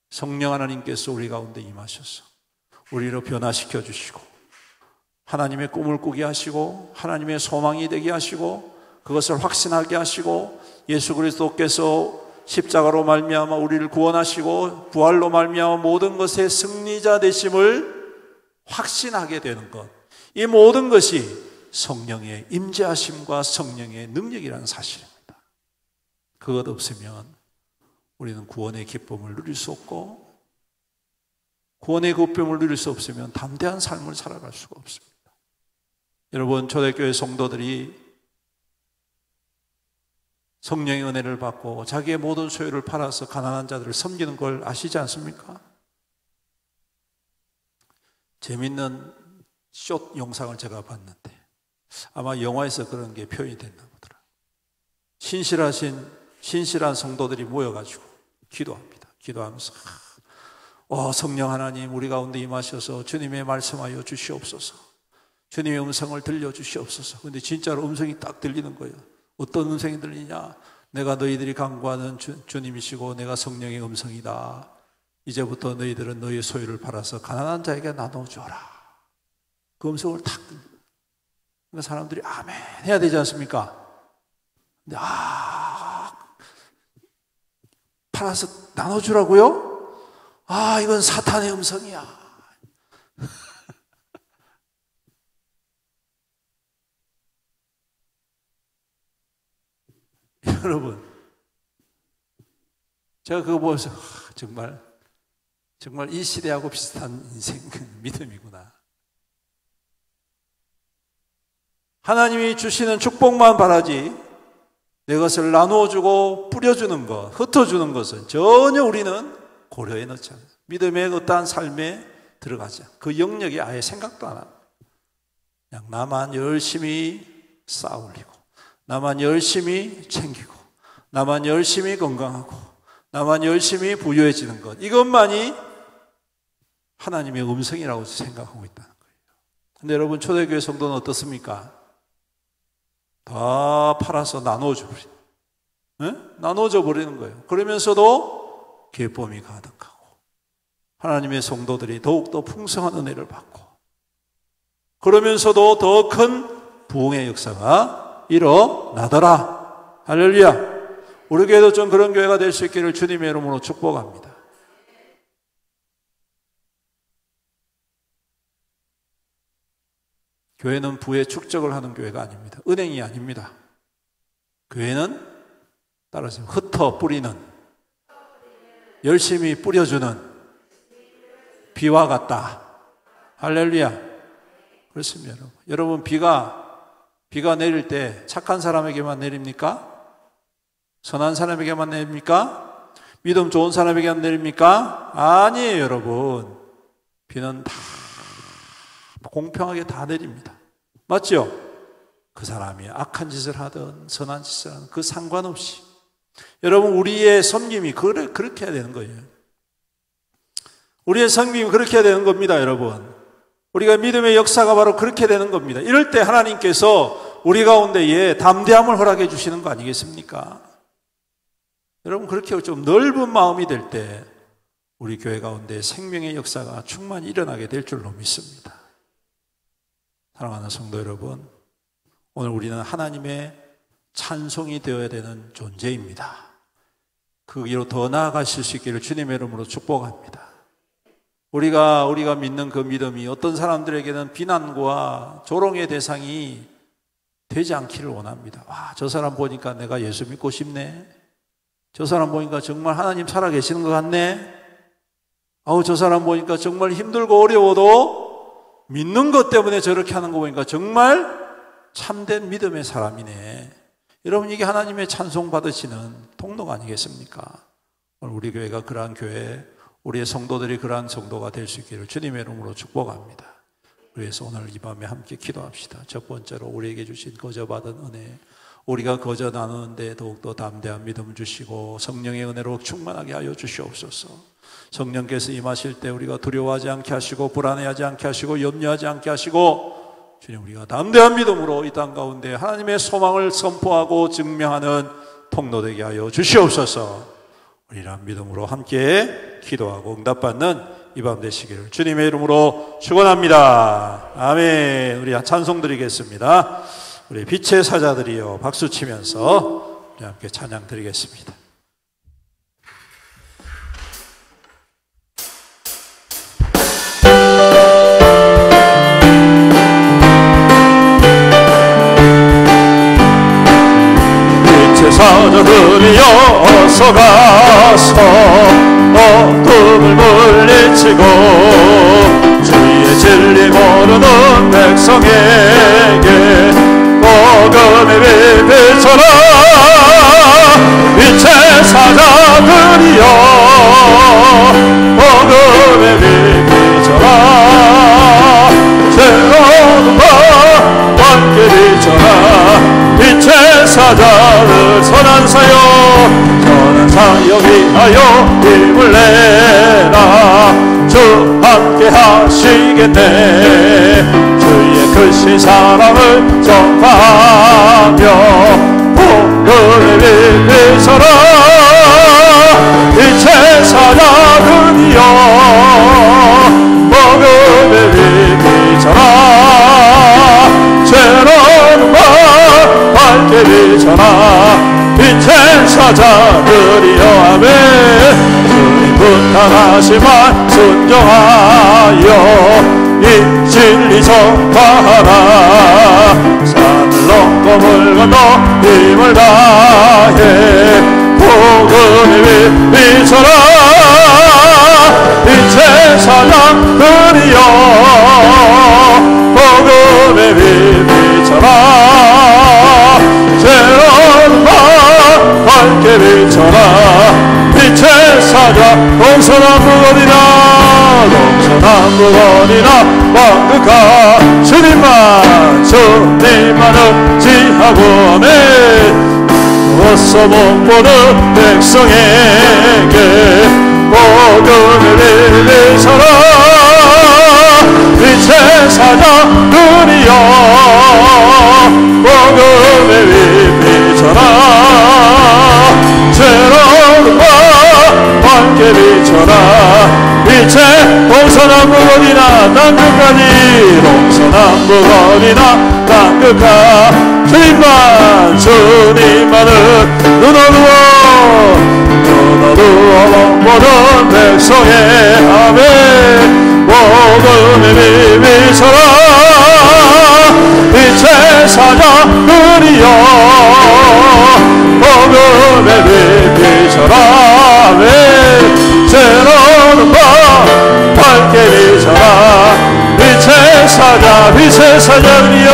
성령 하나님께서 우리 가운데 임하셔서 우리를 변화시켜 주시고 하나님의 꿈을 꾸게 하시고 하나님의 소망이 되게 하시고 그것을 확신하게 하시고 예수 그리스도께서 십자가로 말미암아 우리를 구원하시고 부활로 말미암아 모든 것의 승리자 되심을 확신하게 되는 것, 이 모든 것이 성령의 임재하심과 성령의 능력이라는 사실입니다. 그것 없으면 우리는 구원의 기쁨을 누릴 수 없고, 구원의 기쁨을 누릴 수 없으면 담대한 삶을 살아갈 수가 없습니다. 여러분, 초대교회 성도들이 성령의 은혜를 받고 자기의 모든 소유를 팔아서 가난한 자들을 섬기는 걸 아시지 않습니까? 재밌는 숏 영상을 제가 봤는데 아마 영화에서 그런 게 표현이 됐나 보더라. 신실한 성도들이 모여가지고 기도합니다. 기도하면서 성령 하나님, 우리 가운데 임하셔서 주님의 말씀하여 주시옵소서. 주님의 음성을 들려주시옵소서. 근데 진짜로 음성이 딱 들리는 거예요. 어떤 음성이 들리냐? 내가 너희들이 간구하는 주님이시고 내가 성령의 음성이다. 이제부터 너희들은 너희의 소유를 팔아서 가난한 자에게 나눠주어라. 그 음성을 탁 들려요. 그러니까 사람들이 아멘 해야 되지 않습니까? 근데 팔아서 나눠주라고요? 이건 사탄의 음성이야. 여러분, 제가 그거 보면서 정말 이 시대하고 비슷한 인생 믿음이구나. 하나님이 주시는 축복만 바라지 내 것을 나누어주고 뿌려주는 것, 흩어주는 것은 전혀 우리는 고려해 넣지 않아요. 믿음의 어떠한 삶에 들어가지 않아요. 그 영역이 아예 생각도 안 합니다. 그냥 나만 열심히 쌓아 올리고, 나만 열심히 챙기고, 나만 열심히 건강하고, 나만 열심히 부유해지는 것, 이것만이 하나님의 음성이라고 생각하고 있다는 거예요. 근데 여러분, 초대교회 성도는 어떻습니까? 다 팔아서 나눠줘 버리는, 나눠줘 버리는 거예요. 그러면서도 기쁨이 가득하고 하나님의 성도들이 더욱더 풍성한 은혜를 받고, 그러면서도 더 큰 부흥의 역사가 일어나더라. 할렐루야. 우리 교회도 좀 그런 교회가 될 수 있기를 주님의 이름으로 축복합니다. 교회는 부의 축적을 하는 교회가 아닙니다. 은행이 아닙니다. 교회는 따라서 흩어 뿌리는, 열심히 뿌려주는 비와 같다. 할렐루야. 그렇습니다, 여러분. 여러분, 비가 내릴 때 착한 사람에게만 내립니까? 선한 사람에게만 내립니까? 믿음 좋은 사람에게만 내립니까? 아니에요, 여러분. 비는 다 공평하게 다 내립니다. 맞죠? 그 사람이 악한 짓을 하든 선한 짓을 하든 그 상관없이. 여러분, 우리의 섬김이 그렇게 해야 되는 거예요. 우리의 섬김이 그렇게 해야 되는 겁니다, 여러분. 우리가 믿음의 역사가 바로 그렇게 되는 겁니다. 이럴 때 하나님께서 우리 가운데에 담대함을 허락해 주시는 거 아니겠습니까? 여러분, 그렇게 좀 넓은 마음이 될 때 우리 교회 가운데 생명의 역사가 충만히 일어나게 될 줄로 믿습니다. 사랑하는 성도 여러분, 오늘 우리는 하나님의 찬송이 되어야 되는 존재입니다. 그 길로 더 나아가실 수 있기를 주님의 이름으로 축복합니다. 우리가 믿는 그 믿음이 어떤 사람들에게는 비난과 조롱의 대상이 되지 않기를 원합니다. 와, 저 사람 보니까 내가 예수 믿고 싶네. 저 사람 보니까 정말 하나님 살아계시는 것 같네. 아우, 저 사람 보니까 정말 힘들고 어려워도 믿는 것 때문에 저렇게 하는 거 보니까 정말 참된 믿음의 사람이네. 여러분, 이게 하나님의 찬송 받으시는 통로가 아니겠습니까? 오늘 우리 교회가 그러한 교회, 우리의 성도들이 그러한 성도가 될 수 있기를 주님의 이름으로 축복합니다. 그래서 오늘 이 밤에 함께 기도합시다. 첫 번째로 우리에게 주신 거저 받은 은혜, 우리가 거저 나누는데 더욱더 담대한 믿음 주시고 성령의 은혜로 충만하게 하여 주시옵소서. 성령께서 임하실 때 우리가 두려워하지 않게 하시고 불안해하지 않게 하시고 염려하지 않게 하시고, 주님, 우리가 담대한 믿음으로 이 땅 가운데 하나님의 소망을 선포하고 증명하는 통로 되게 하여 주시옵소서. 우리랑 믿음으로 함께 기도하고 응답받는 이 밤 되시기를 주님의 이름으로 축원합니다. 아멘. 우리 찬송 드리겠습니다. 우리 빛의 사자들이여 박수 치면서 우리 함께 찬양 드리겠습니다. 빛의 사자들이여 어서 가서 어둠을 물리치고 주의 진리 모르는 백성에게 복음의 빛 비춰라. 빛의 사자들이여 복음의 빛 비춰라. 새로운 밤 밝게 비춰라. 빛의 사자들 선한 사역 위하여 힘을 내라. 주 함께 하시겠네. 주의 크신 사랑을 전파하며 복음의 빛 비춰라. 빛의 사자들이여 복음의 빛 비춰라. 새로운 밤 밝게 비춰라. 빛의 사자들이여 아멘. 주님 부탁하시만 순종하여 이 진리 전파하라. 산을 넘고 물 건너 힘을 다해 복음의 빛 비춰라. 빛의 사자들이여 복음의 빛 비춰라. 새로운 밤 밝게 비춰라. 빛의 사자 동서남북어디나 동서남북어디나 왕극하 주님만 의지하고 아멘. 어서 못 보는 백성에게 복음의 빛 비춰라. 빛의 사자들이여 복음의 빛 비춰라. 새로운 밤 밝게 비춰라. 빛의 동서남북어디나 땅끝까지 동서남북어디나 땅끝까지 주님만은 눈 어두워 보는 백성의 아멘. 복음의 빛 비춰라. 빛의 사자들이여 복음의 빛 비춰라. 새로운 밤 밝게 비춰라. 빛의 사자 빛의 사자들이여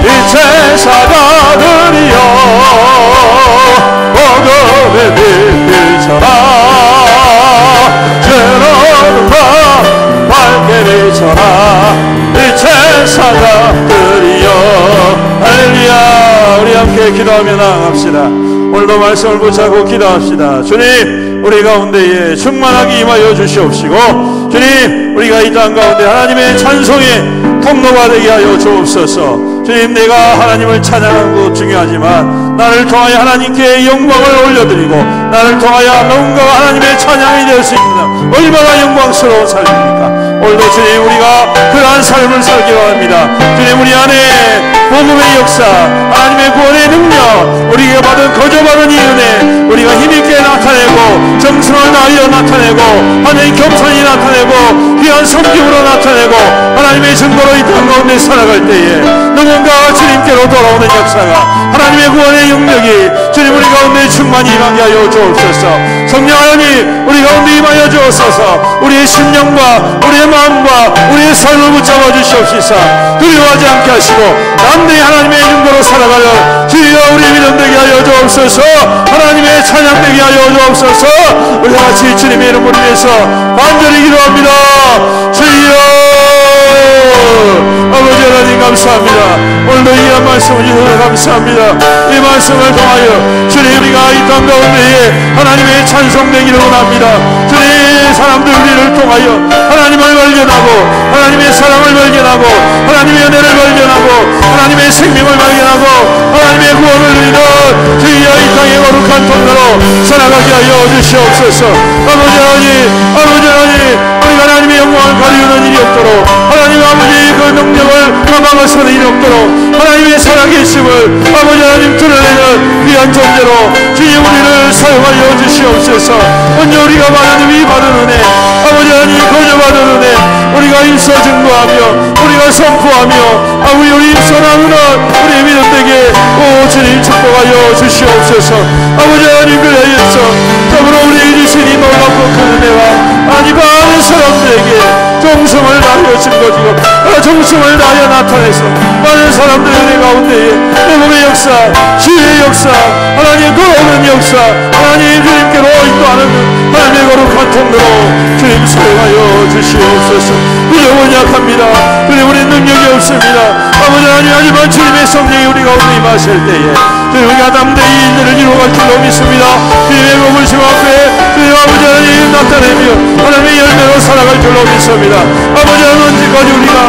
빛의 사자들이여 복음의 빛 비춰라. 새로운 밤 밝게 비춰라. 빛의 사자들이여. 할렐루야. 우리 함께 기도하며 나아갑시다. 오늘도 말씀을 붙잡고 기도합시다. 주님, 우리 가운데에 충만하게 임하여 주시옵시고, 주님, 우리가 이 땅 가운데 하나님의 찬송의 통로가 되게 하여 주옵소서. 주님, 내가 하나님을 찬양하는 것 중요하지만 나를 통하여 하나님께 영광을 올려드리고 나를 통하여 누군가가 하나님의 찬양이 될 수 있는 얼마나 영광스러운 삶입니까? 오늘도 주님, 우리가 그러한 삶을 살기 바랍니다. 주님, 우리 안에 복음의 역사, 하나님의 구원의 능력, 우리가 받은 거저받은 이 은혜, 우리가 힘있게 나타내고 정성을 다하여 나타내고 하나님 겸손히 나타내고 귀한 성격으로 나타내고 하나님의 증거로 이 땅 가운데 살아갈 때에 누군가가 주님께로 돌아오는 역사가 하나님의 구원의 영역이 주님 우리 가운데 충만히 임하게 하여 주옵소서. 성령 하나님, 우리 가운데 임하여 주옵소서. 우리의 심령과 우리의 마음과 우리의 삶을 붙잡아 주시옵소서. 두려워하지 않게 하시고 남들이 하나님의 증거로 살아가려 주여 우리 믿음 되게 하여 주옵소서. 하나님의 찬양 되게 하여 주옵소서. 우리 같이 주님의 이름으로 위해서 간절히 기도합니다. 주여 아버지 하나님 감사합니다. 오늘도 이한 말씀을 주셔서 감사합니다. 이 말씀을 통하여 주님, 우리가 이 땅 가운데에 하나님의 찬송되기를 원합니다. 주님, 사람들 우리를 통하여 하나님을 발견하고 하나님의 사랑을 발견하고 하나님의 은혜를 발견하고 하나님의 생명을 발견하고 하나님의 구원을 누리는 주여 이 땅의 거룩한 통로로 살아가게 하여 주시옵소서. 아버지 하나님, 우리가 하나님의 영광을 가리우는 일이 없도록 하나님 아버지 그 능력을 가망하시는 일이 없도록 하나님의 살아계심을 아버지 하나님 드러내는 귀한 존재로 주님 우리를 사용하여 주시옵소서. 먼저 우리가 받은 위 받은 은혜, 아버지 하나님 거저받은 은혜 우리가 일서 증거하며 우리가 선포하며 아버지 우리 선한 우리의 믿음되게 오 주님 축복하여 주시옵소서. 아버지 하나님 그래서 더불어 우리에게 주신 이 놀랍고 큰 은혜와 아니 많은 사람들에게 정성을 다하여 증거지고 정성을 다하여 나타내서 많은 사람들의 은혜 가운데에 복음의 역사, 주의 역사, 하나님 돌아오는 역사, 하나님 주님께로 인도하는 하나님의 거룩한 통로로 주님 사용하여 주시옵소서. 우리는 약합니다. 그래 우리는 능력이 없습니다. 아버지 하나님, 하지만 주님의 성령이 우리 가운데 임하실 때에 우리가 담대히 이 일들을 이루어갈 줄로 믿습니다. 주님의 복으심 앞에 주님 아버지 하나님 나타내며 하나님의 열매로 살아갈 줄로 믿습니다. 아버지 하나님, 언제까지 우리가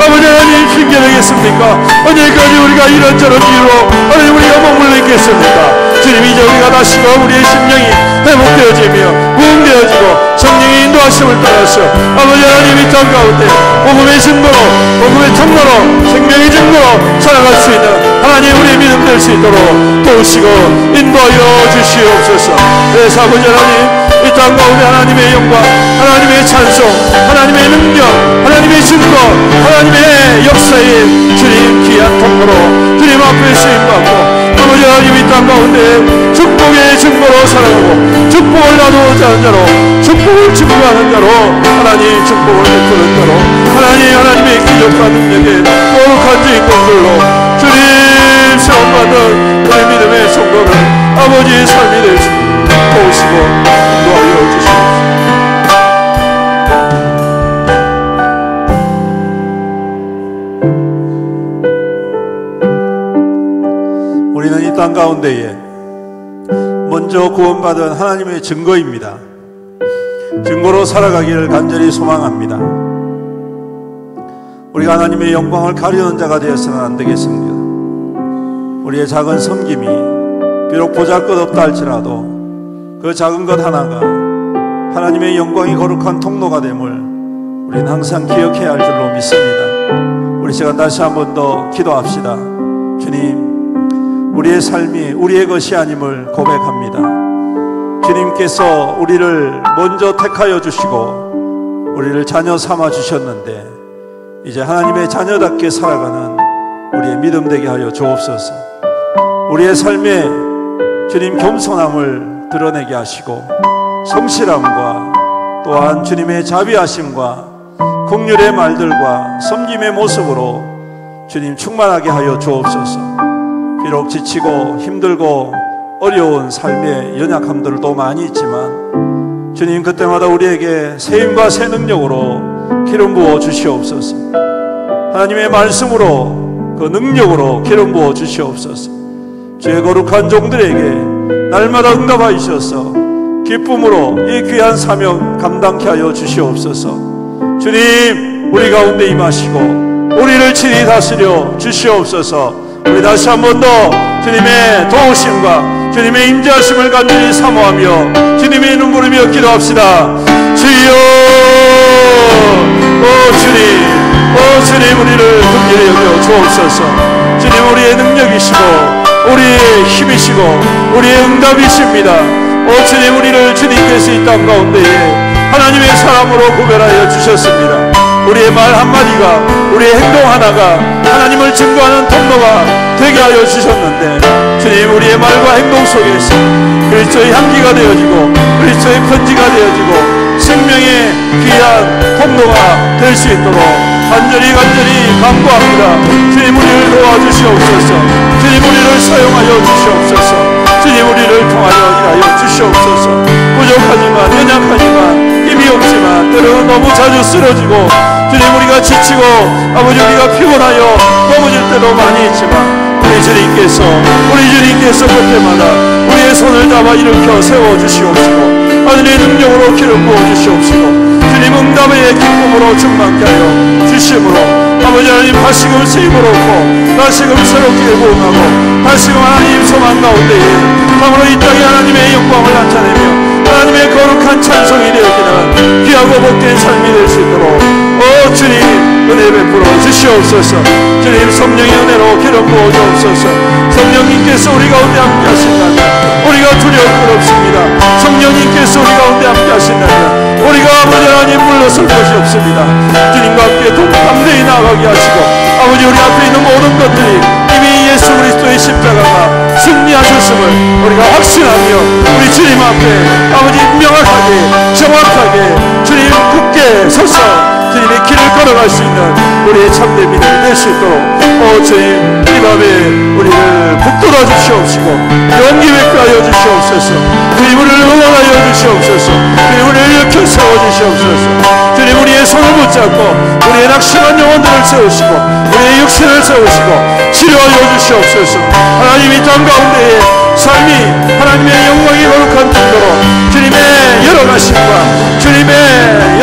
아버지 하나님 핑계되겠습니까? 언제까지 우리가 이런저런 이유로 하나님 우리가 머물러 있겠습니까? 주님, 이제 우리가 다시금 우리의 심령이 회복되어지며 부흥되어지고 성령의 인도하심을 따라서 아버지 하나님 이 땅 가운데 복음의 증거로 복음의 통로로 생명의 증거로 살아갈 수 있는 하나님 우리의 믿음 될 수 있도록 도우시고 인도하여 주시옵소서. 그래서 아버지 하나님 이 땅 가운데 하나님의 영광, 하나님의 찬송, 하나님의 능력, 하나님의 증거, 하나님의 역사의 주님 귀한 통로로 주님 앞에 쓰임받고 아버지 하나님 이 땅 가운데 축복의 증거로 살아가고 축복을 나누고자 하는 자로 축복을 증거하는 자로 하나님 축복을 베푸는 자로 하나님의 기적과 능력에 거룩한 주인공들로 주님 세움받은 우리 믿음의 성도를 아버지의 삶이 될 수 있도록 도우시고 인도하여 주시옵소서. 우리는 이 땅 가운데에 먼저 구원받은 하나님의 증거입니다. 증거로 살아가기를 간절히 소망합니다. 우리가 하나님의 영광을 가리우는 자가 되어서는 안 되겠습니다. 우리의 작은 섬김이 비록 보잘것없다 할지라도 그 작은 것 하나가 하나님의 영광이 거룩한 통로가 됨을 우리는 항상 기억해야 할 줄로 믿습니다. 우리 시간 다시 한 번 더 기도합시다. 주님, 우리의 삶이 우리의 것이 아님을 고백합니다. 주님께서 우리를 먼저 택하여 주시고 우리를 자녀 삼아 주셨는데 이제 하나님의 자녀답게 살아가는 우리의 믿음 되게 하여 주옵소서. 우리의 삶에 주님 겸손함을 드러내게 하시고 성실함과 또한 주님의 자비하심과 긍휼의 말들과 섬김의 모습으로 주님 충만하게 하여 주옵소서. 비록 지치고 힘들고 어려운 삶의 연약함들도 많이 있지만 주님 그때마다 우리에게 새 힘과 새 능력으로 기름 부어 주시옵소서. 하나님의 말씀으로 그 능력으로 기름 부어 주시옵소서. 주의 거룩한 종들에게 날마다 응답하여 주셔서 기쁨으로 이 귀한 사명 감당케 하여 주시옵소서. 주님 우리 가운데 임하시고 우리를 친히 다스려 주시옵소서. 우리 다시 한 번 더 주님의 도우심과 주님의 임재하심을 간절히 사모하며 주님의 이름 부르며 기도합시다. 주여 주님 우리를 긍휼히 여겨 주옵소서. 주님 우리의 능력이시고 우리의 힘이시고 우리의 응답이십니다. 주님 우리를 주님께서 이 땅 가운데에 하나님의 사람으로 구별하여 주셨습니다. 우리의 말 한마디가 우리의 행동 하나가 하나님을 증거하는 통로가 되게 하여 주셨는데 주님 우리의 말과 행동 속에서 그리스도의 향기가 되어지고 그리스도의 편지가 되어지고 생명의 귀한 통로가 될 수 있도록 간절히 간구합니다. 주님 우리를 도와주시옵소서. 주님 우리를 사용하여 주시옵소서. 주님 우리를 통하여 일하여 주시옵소서. 부족하지만 연약하지만 힘이 없지만 때로는 너무 자주 쓰러지고 주님 우리가 지치고 아버지 우리가 피곤하여 넘어질 때도 많이 있지만 우리 주님께서 그때마다 우리의 손을 잡아 일으켜 세워주시옵시고 하늘의 능력으로 기름 부어주시옵시고 주님 응답의 기쁨으로 충만케 하여 주심으로 아버지 하나님 다시금 세임을 얻고 다시금 새롭게 부흥하고 다시금 하나님 소망 가운데에 참으로 이 땅에 하나님의 영광을 나타내며 하나님의 거룩한 찬송이 되어지는 귀하고 복된 삶이 될 수 있도록 주님 은혜 베풀어 주시옵소서. 주님 성령의 은혜로 기름 부어 주옵소서. 성령님께서 우리 가운데 함께 하신다면 우리가 두려울 것 없습니다. 성령님께서 우리 가운데 함께 하신다면 우리가 아버지 하나님 물러설 것이 없습니다. 주님과 함께 담대히 나아가게 하시고 아버지 우리 앞에 있는 모든 것들이 이미 예수 그리스도의 십자가가 승리하셨음을 우리가 확신하며 우리 주님 앞에 아버지 명확하게 정확하게 주님 굳게 서서 주님의 길을 걸어갈 수 있는 우리의 참된 믿음이 될 수 있도록 주님 이 밤에 우리를 북돋아 주시옵시고 용기 베풀어 주시옵소서. 주님 우리를 응원하여 주시옵소서. 주님 우리를 일으켜 세워주시옵소서. 주님 우리의 손을 붙잡고 우리의 낙심한 영혼들을 세우시고 우리의 육신을 세우시고 치료하여 주시옵소서. 하나님 이 땅 가운데에 삶이 하나님의 영광이 거룩한 정도로 주님의 열어가심과 주님의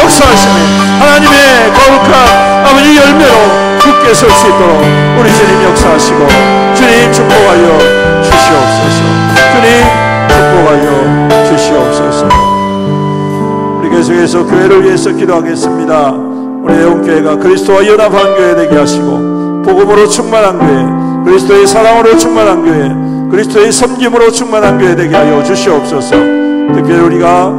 역사하심이 하나님의 거룩한 아버지 열매로 굳게 설 수 있도록 우리 주님 역사하시고 주님 축복하여 주시옵소서. 주님 축복하여 주시옵소서. 우리 계속해서 교회를 위해서 기도하겠습니다. 우리 애원교회가 그리스도와 연합한 교회 되게 하시고 복음으로 충만한 교회, 그리스도의 사랑으로 충만한 교회, 그리스도의 섬김으로 충만한 교회 되게 하여 주시옵소서. 특별히 우리가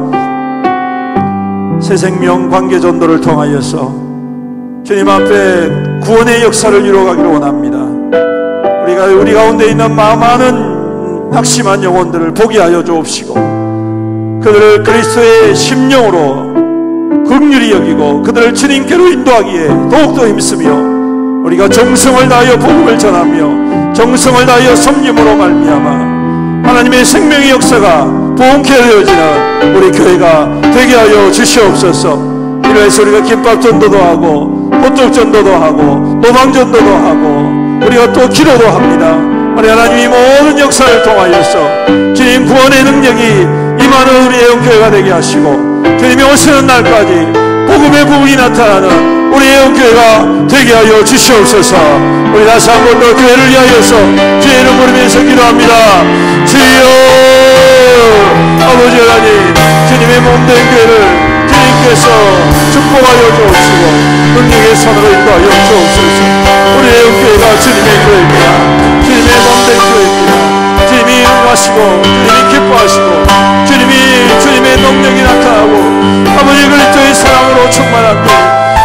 새생명 관계전도를 통하여서 주님 앞에 구원의 역사를 이루어가기를 원합니다. 우리가 우리 가운데 있는 많은 낙심한 영혼들을 보게 하여 주옵시고 그들을 그리스도의 심령으로 긍휼히 여기고 그들을 주님께로 인도하기에 더욱더 힘쓰며 우리가 정성을 다하여 복음을 전하며 정성을 다하여 섬김으로 말미암아 하나님의 생명의 역사가 부흥케 되어지는 우리 교회가 되게 하여 주시옵소서. 이로해서 우리가 김밥전도도 하고 호떡전도도 하고 노방전도도 하고 우리가 또 기도도 합니다. 우리 하나님이 모든 역사를 통하여서 주님 구원의 능력이 임하는 우리 애원교회가 되게 하시고 주님이 오시는 날까지 복음의 부흥이 나타나는 우리 애원교회가 되게 하여 주시옵소서. 우리 다시 한 번 더 교회를 위하여서 주의 이름 부르면서 기도합니다. 주여 아버지 하나님 주님의 몸된 교회를 주님께서 축복하여 주옵시고 능력의 손으로 인도하여 주옵소서. 우리 애원교회가 주님의 교회입니다. 주님의 몸된 교회입니다. 주님이 응하시고 주님이 기뻐하시고 주님의 능력이 나타나고 아버지 그리스도의 사랑으로 충만한 교회,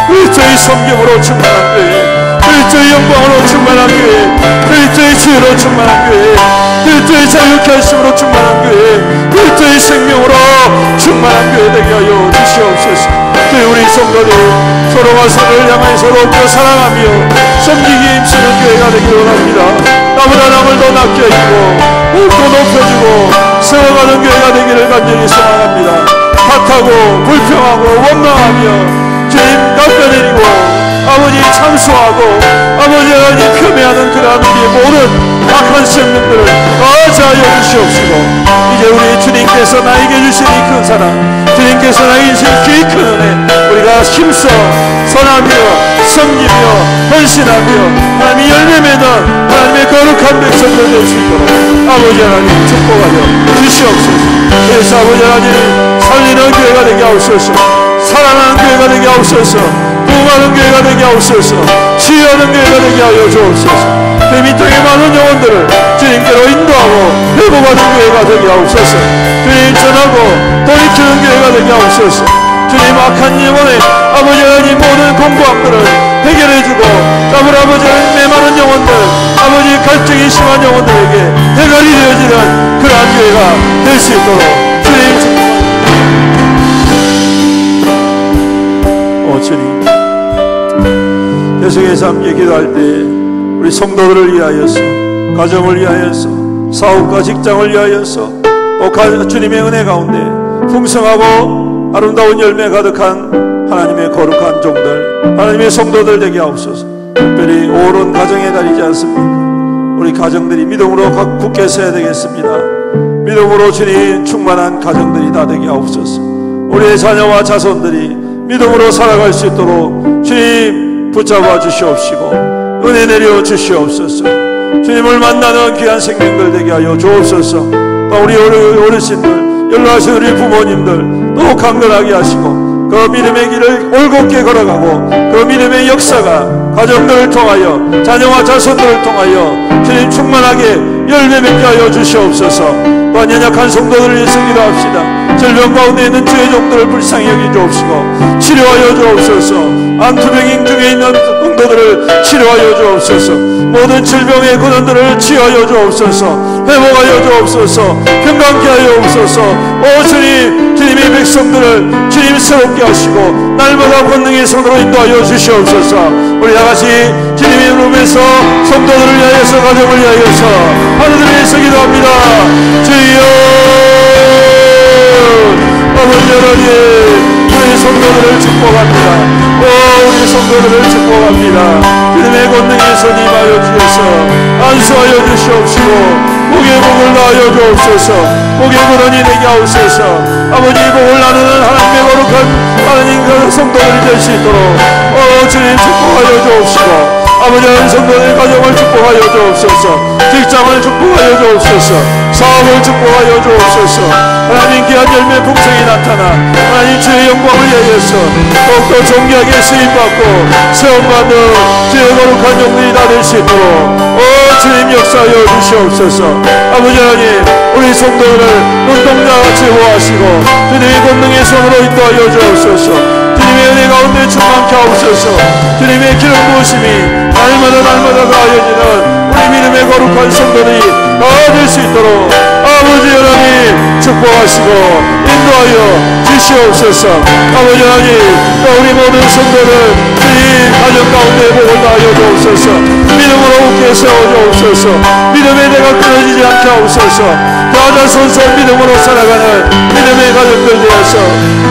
그리스도의 섬김으로 충만한 교회, 그리스도의 영광으로 충만한 교회, 그리스도의 지혜로 충만한 교회, 그리스도의 자유케 하심으로 충만한 교회, 그리스도의 생명으로 충만한 교회 되게 하여 주시옵소서. 우리 성도들 서로가 서로를 향하여 돕고 사랑하며 섬기기에 힘쓰는 교회가 되기를 원합니다. 나보다 남을 더 낫게 해주고 더 높여주고 세워가는 교회가 되기를 간절히 소망합니다. 탓하고 불평하고 원망하며 주님 깎아내리고 아버지 참소하고 아버지 하나님 폄훼하는 그러한 우리의 모든 악한 생명들을 다 자하여 주시옵시고, 이제 우리 주님께서 나에게 주신 이 큰 사랑, 주님께서 나에게 주신 이 큰 은혜, 우리가 힘써 선하며 섬기며 헌신하며 하나님의 열매 맺는 하나님의 거룩한 백성들 될 수 있도록 아버지 하나님 축복하여 주시옵소서. 그래서 아버지 하나님 살리는 교회가 되게 하옵소서, 살아나는 교회가 되게 하옵소서, 부흥하는 교회가 되게 하옵소서, 치유하는 교회가 되게 하여 주옵소서. 그 밑에 많은 영혼들을 주님께로 인도하고 회복하는 교회가 되게 하옵소서. 주님 전하고 돌이키는 교회가 되게 하옵소서. 주님 악한 영혼의 아버지 하나님 모든 공고함들을 해결해주고 아버지 하나님 메마른 영혼들, 아버지 갈증이 심한 영혼들에게 해결이 되어지는 그러한 교회가 될 수 있도록 주님 축복합니다. 주님 계속해서 함께 기도할 때 우리 성도들을 위하여서, 가정을 위하여서, 사업과 직장을 위하여서, 또 주님의 은혜 가운데 풍성하고 아름다운 열매 가득한 하나님의 거룩한 종들, 하나님의 성도들 되게 하옵소서. 특별히 5월은 가정의 달이지 않습니까? 우리 가정들이 믿음으로 굳게 서야 되겠습니다. 믿음으로 주님 충만한 가정들이 다 되게 하옵소서. 우리의 자녀와 자손들이 믿음으로 살아갈 수 있도록 주님 붙잡아 주시옵시고 은혜 내려 주시옵소서. 주님을 만나는 귀한 생명들 되게 하여 주옵소서. 또 우리 어르신들, 연로하신 우리 부모님들 또 강건하게 하시고 그 믿음의 길을 올곧게 걸어가고 그 믿음의 역사가 가정들을 통하여 자녀와 자손들을 통하여 주님 충만하게 열매 맺게 하여 주시옵소서. 또한 연약한 성도들을 위해서 기도합시다. 질병 가운데 있는 주의 종들을 불쌍히 여기 주옵시고 치료하여 주옵소서. 안투병인 중에 있는 성도들을 치료하여 주옵소서. 모든 질병의 근원들을 치유하여 주옵소서. 회복하여 주옵소서. 건강케 하여 주옵소서. 오 주님, 주님의 백성들을 주님 새롭게 하시고 날마다 권능의 손으로 인도하여 주시옵소서. 우리 다같이 주님의 이름에서 성도들을 위하여서, 가정을 위하여서, 하늘을 위해서 기도합니다. 주여 아버지 하나님, 우리 성도들을 축복합니다. 우리 성도들을 축복합니다. 주님의 권능의 손이 임하여 주셔서 안수하여 주시옵시고 복의 복을 나하여 주옵소서. 복의 근원이 되게 하옵소서. 아버지 복을 나누는 하나님의 거룩한 하나님 그 성도들이 될 수 있도록 주님 축복하여 주옵시고 아버지 하나님 성도들의 가정을 축복하여 주옵소서. 직장을 축복하여 주옵소서. 사업을 축복하여 주옵소서. 하나님 귀한 열매 풍성이 나타나 하나님 주의 영광을 위하여서 더욱더 존귀하게 쓰임받고 세움받는 주의 거룩한 영들이 다 될 수 있도록 주님 역사하여 주시옵소서. 아버지 하나님, 우리 성도들을 눈동자같이 보호하시고 주님의 권능의 손으로 인도하여 주옵소서. 주님의 은혜 가운데 충만케 하옵소서. 주님의 기름 부으심이 날마다 가하여지는 우리 믿음의 거룩한 성도들이 다 될 수 있도록 아버지 하나님 축복하시고 인도하여 주시옵소서. 아버지 하나님, 또 우리 모든 성도들 주님 가정 가운데 복을 다하여 주옵소서. 믿음으로 굳게 세워주옵소서. 믿음의 대가 끊어지지 않게 하옵소서. 자자손손 믿음으로 살아가는 믿음의 가정들 되어서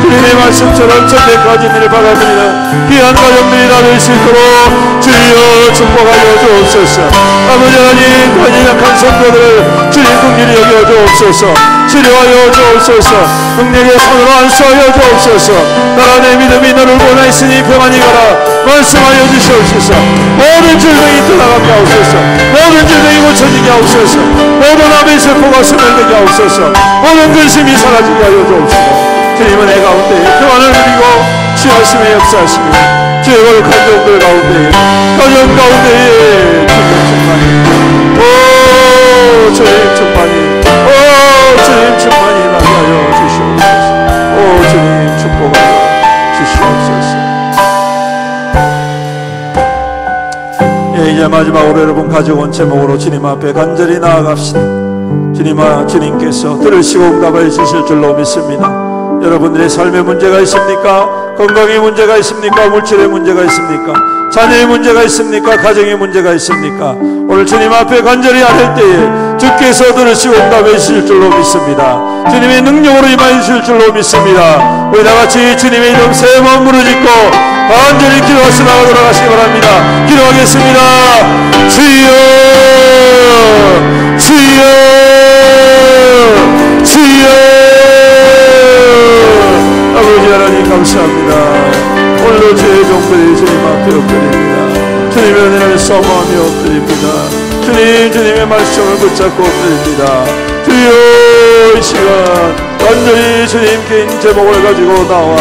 주님의 말씀처럼 전대까지 일을 바라보는 귀한 가정들이 다 될 수 있도록 주여 축복하여 주옵소서. 아버지 하나님, 연약한 성도들을 주님 긍휼히 여겨 주옵소서. 치료하여 주옵소서. 능력의 손으로 안수하여 주옵소서. 나라 내 믿음이 너를 원하였으니 평안히 가라 말씀하여 주시옵소서. 모든 질병이 떠나가게 하옵소서. 모든 질병이 고쳐지게 하옵소서. 모든 암의 세포가 스며들게 하옵소서. 모든 근심이 사라지게 하여 주옵소서. 주님은 내 가운데 평안을 누리고 치하심의 역사하시며 주의 거룩한 종들 가운데 가정 가운데에 주님 충만히 주님 충만히 나게 하여 주시옵소서. 주님 축복하여 주시옵소서. 이제 마지막으로 여러분 가져온 제목으로 주님 앞에 간절히 나아갑시다. 주님께서 들으시고 응답해 주실 줄로 믿습니다. 여러분들의 삶에 문제가 있습니까? 건강에 문제가 있습니까? 물질에 문제가 있습니까? 자녀의 문제가 있습니까? 가정의 문제가 있습니까? 오늘 주님 앞에 간절히 아뢰 때에 주께서 들으시고 응답해 주실 줄로 믿습니다. 주님의 능력으로 임하여 주실 줄로 믿습니다. 우리 다같이 주님의 이름 세 번 부르짖고 간절히 기도하시 나가도록 하시기 바랍니다. 기도하겠습니다. 주여, 주여, 주여. 아버지 하나님 감사합니다. 오늘도 주의 종들이 주님 앞에 엎드립니다. 주님의 은혜를 사모하며 엎드립니다. 주님의 말씀을 붙잡고 엎드립니다. 주여, 이 시간 완전히 주님 개인 제목을 가지고 나와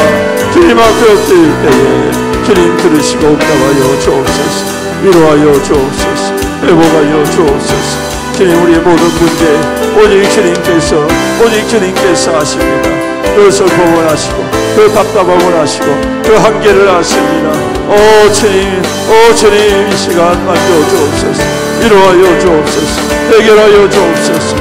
주님 앞에 엎드릴 때에 주님 들으시고 응답하여 주옵소서. 위로하여 주옵소서. 회복하여 주옵소서. 주님, 우리의 모든 문제 오직 주님께서 하십니다. 그 슬픔을 하시고 그 답답함을 하시고 그 한계를 아십니다. 오 주님, 이 시간 만져 주옵소서. 위로하여 주옵소서. 해결하여 주옵소서.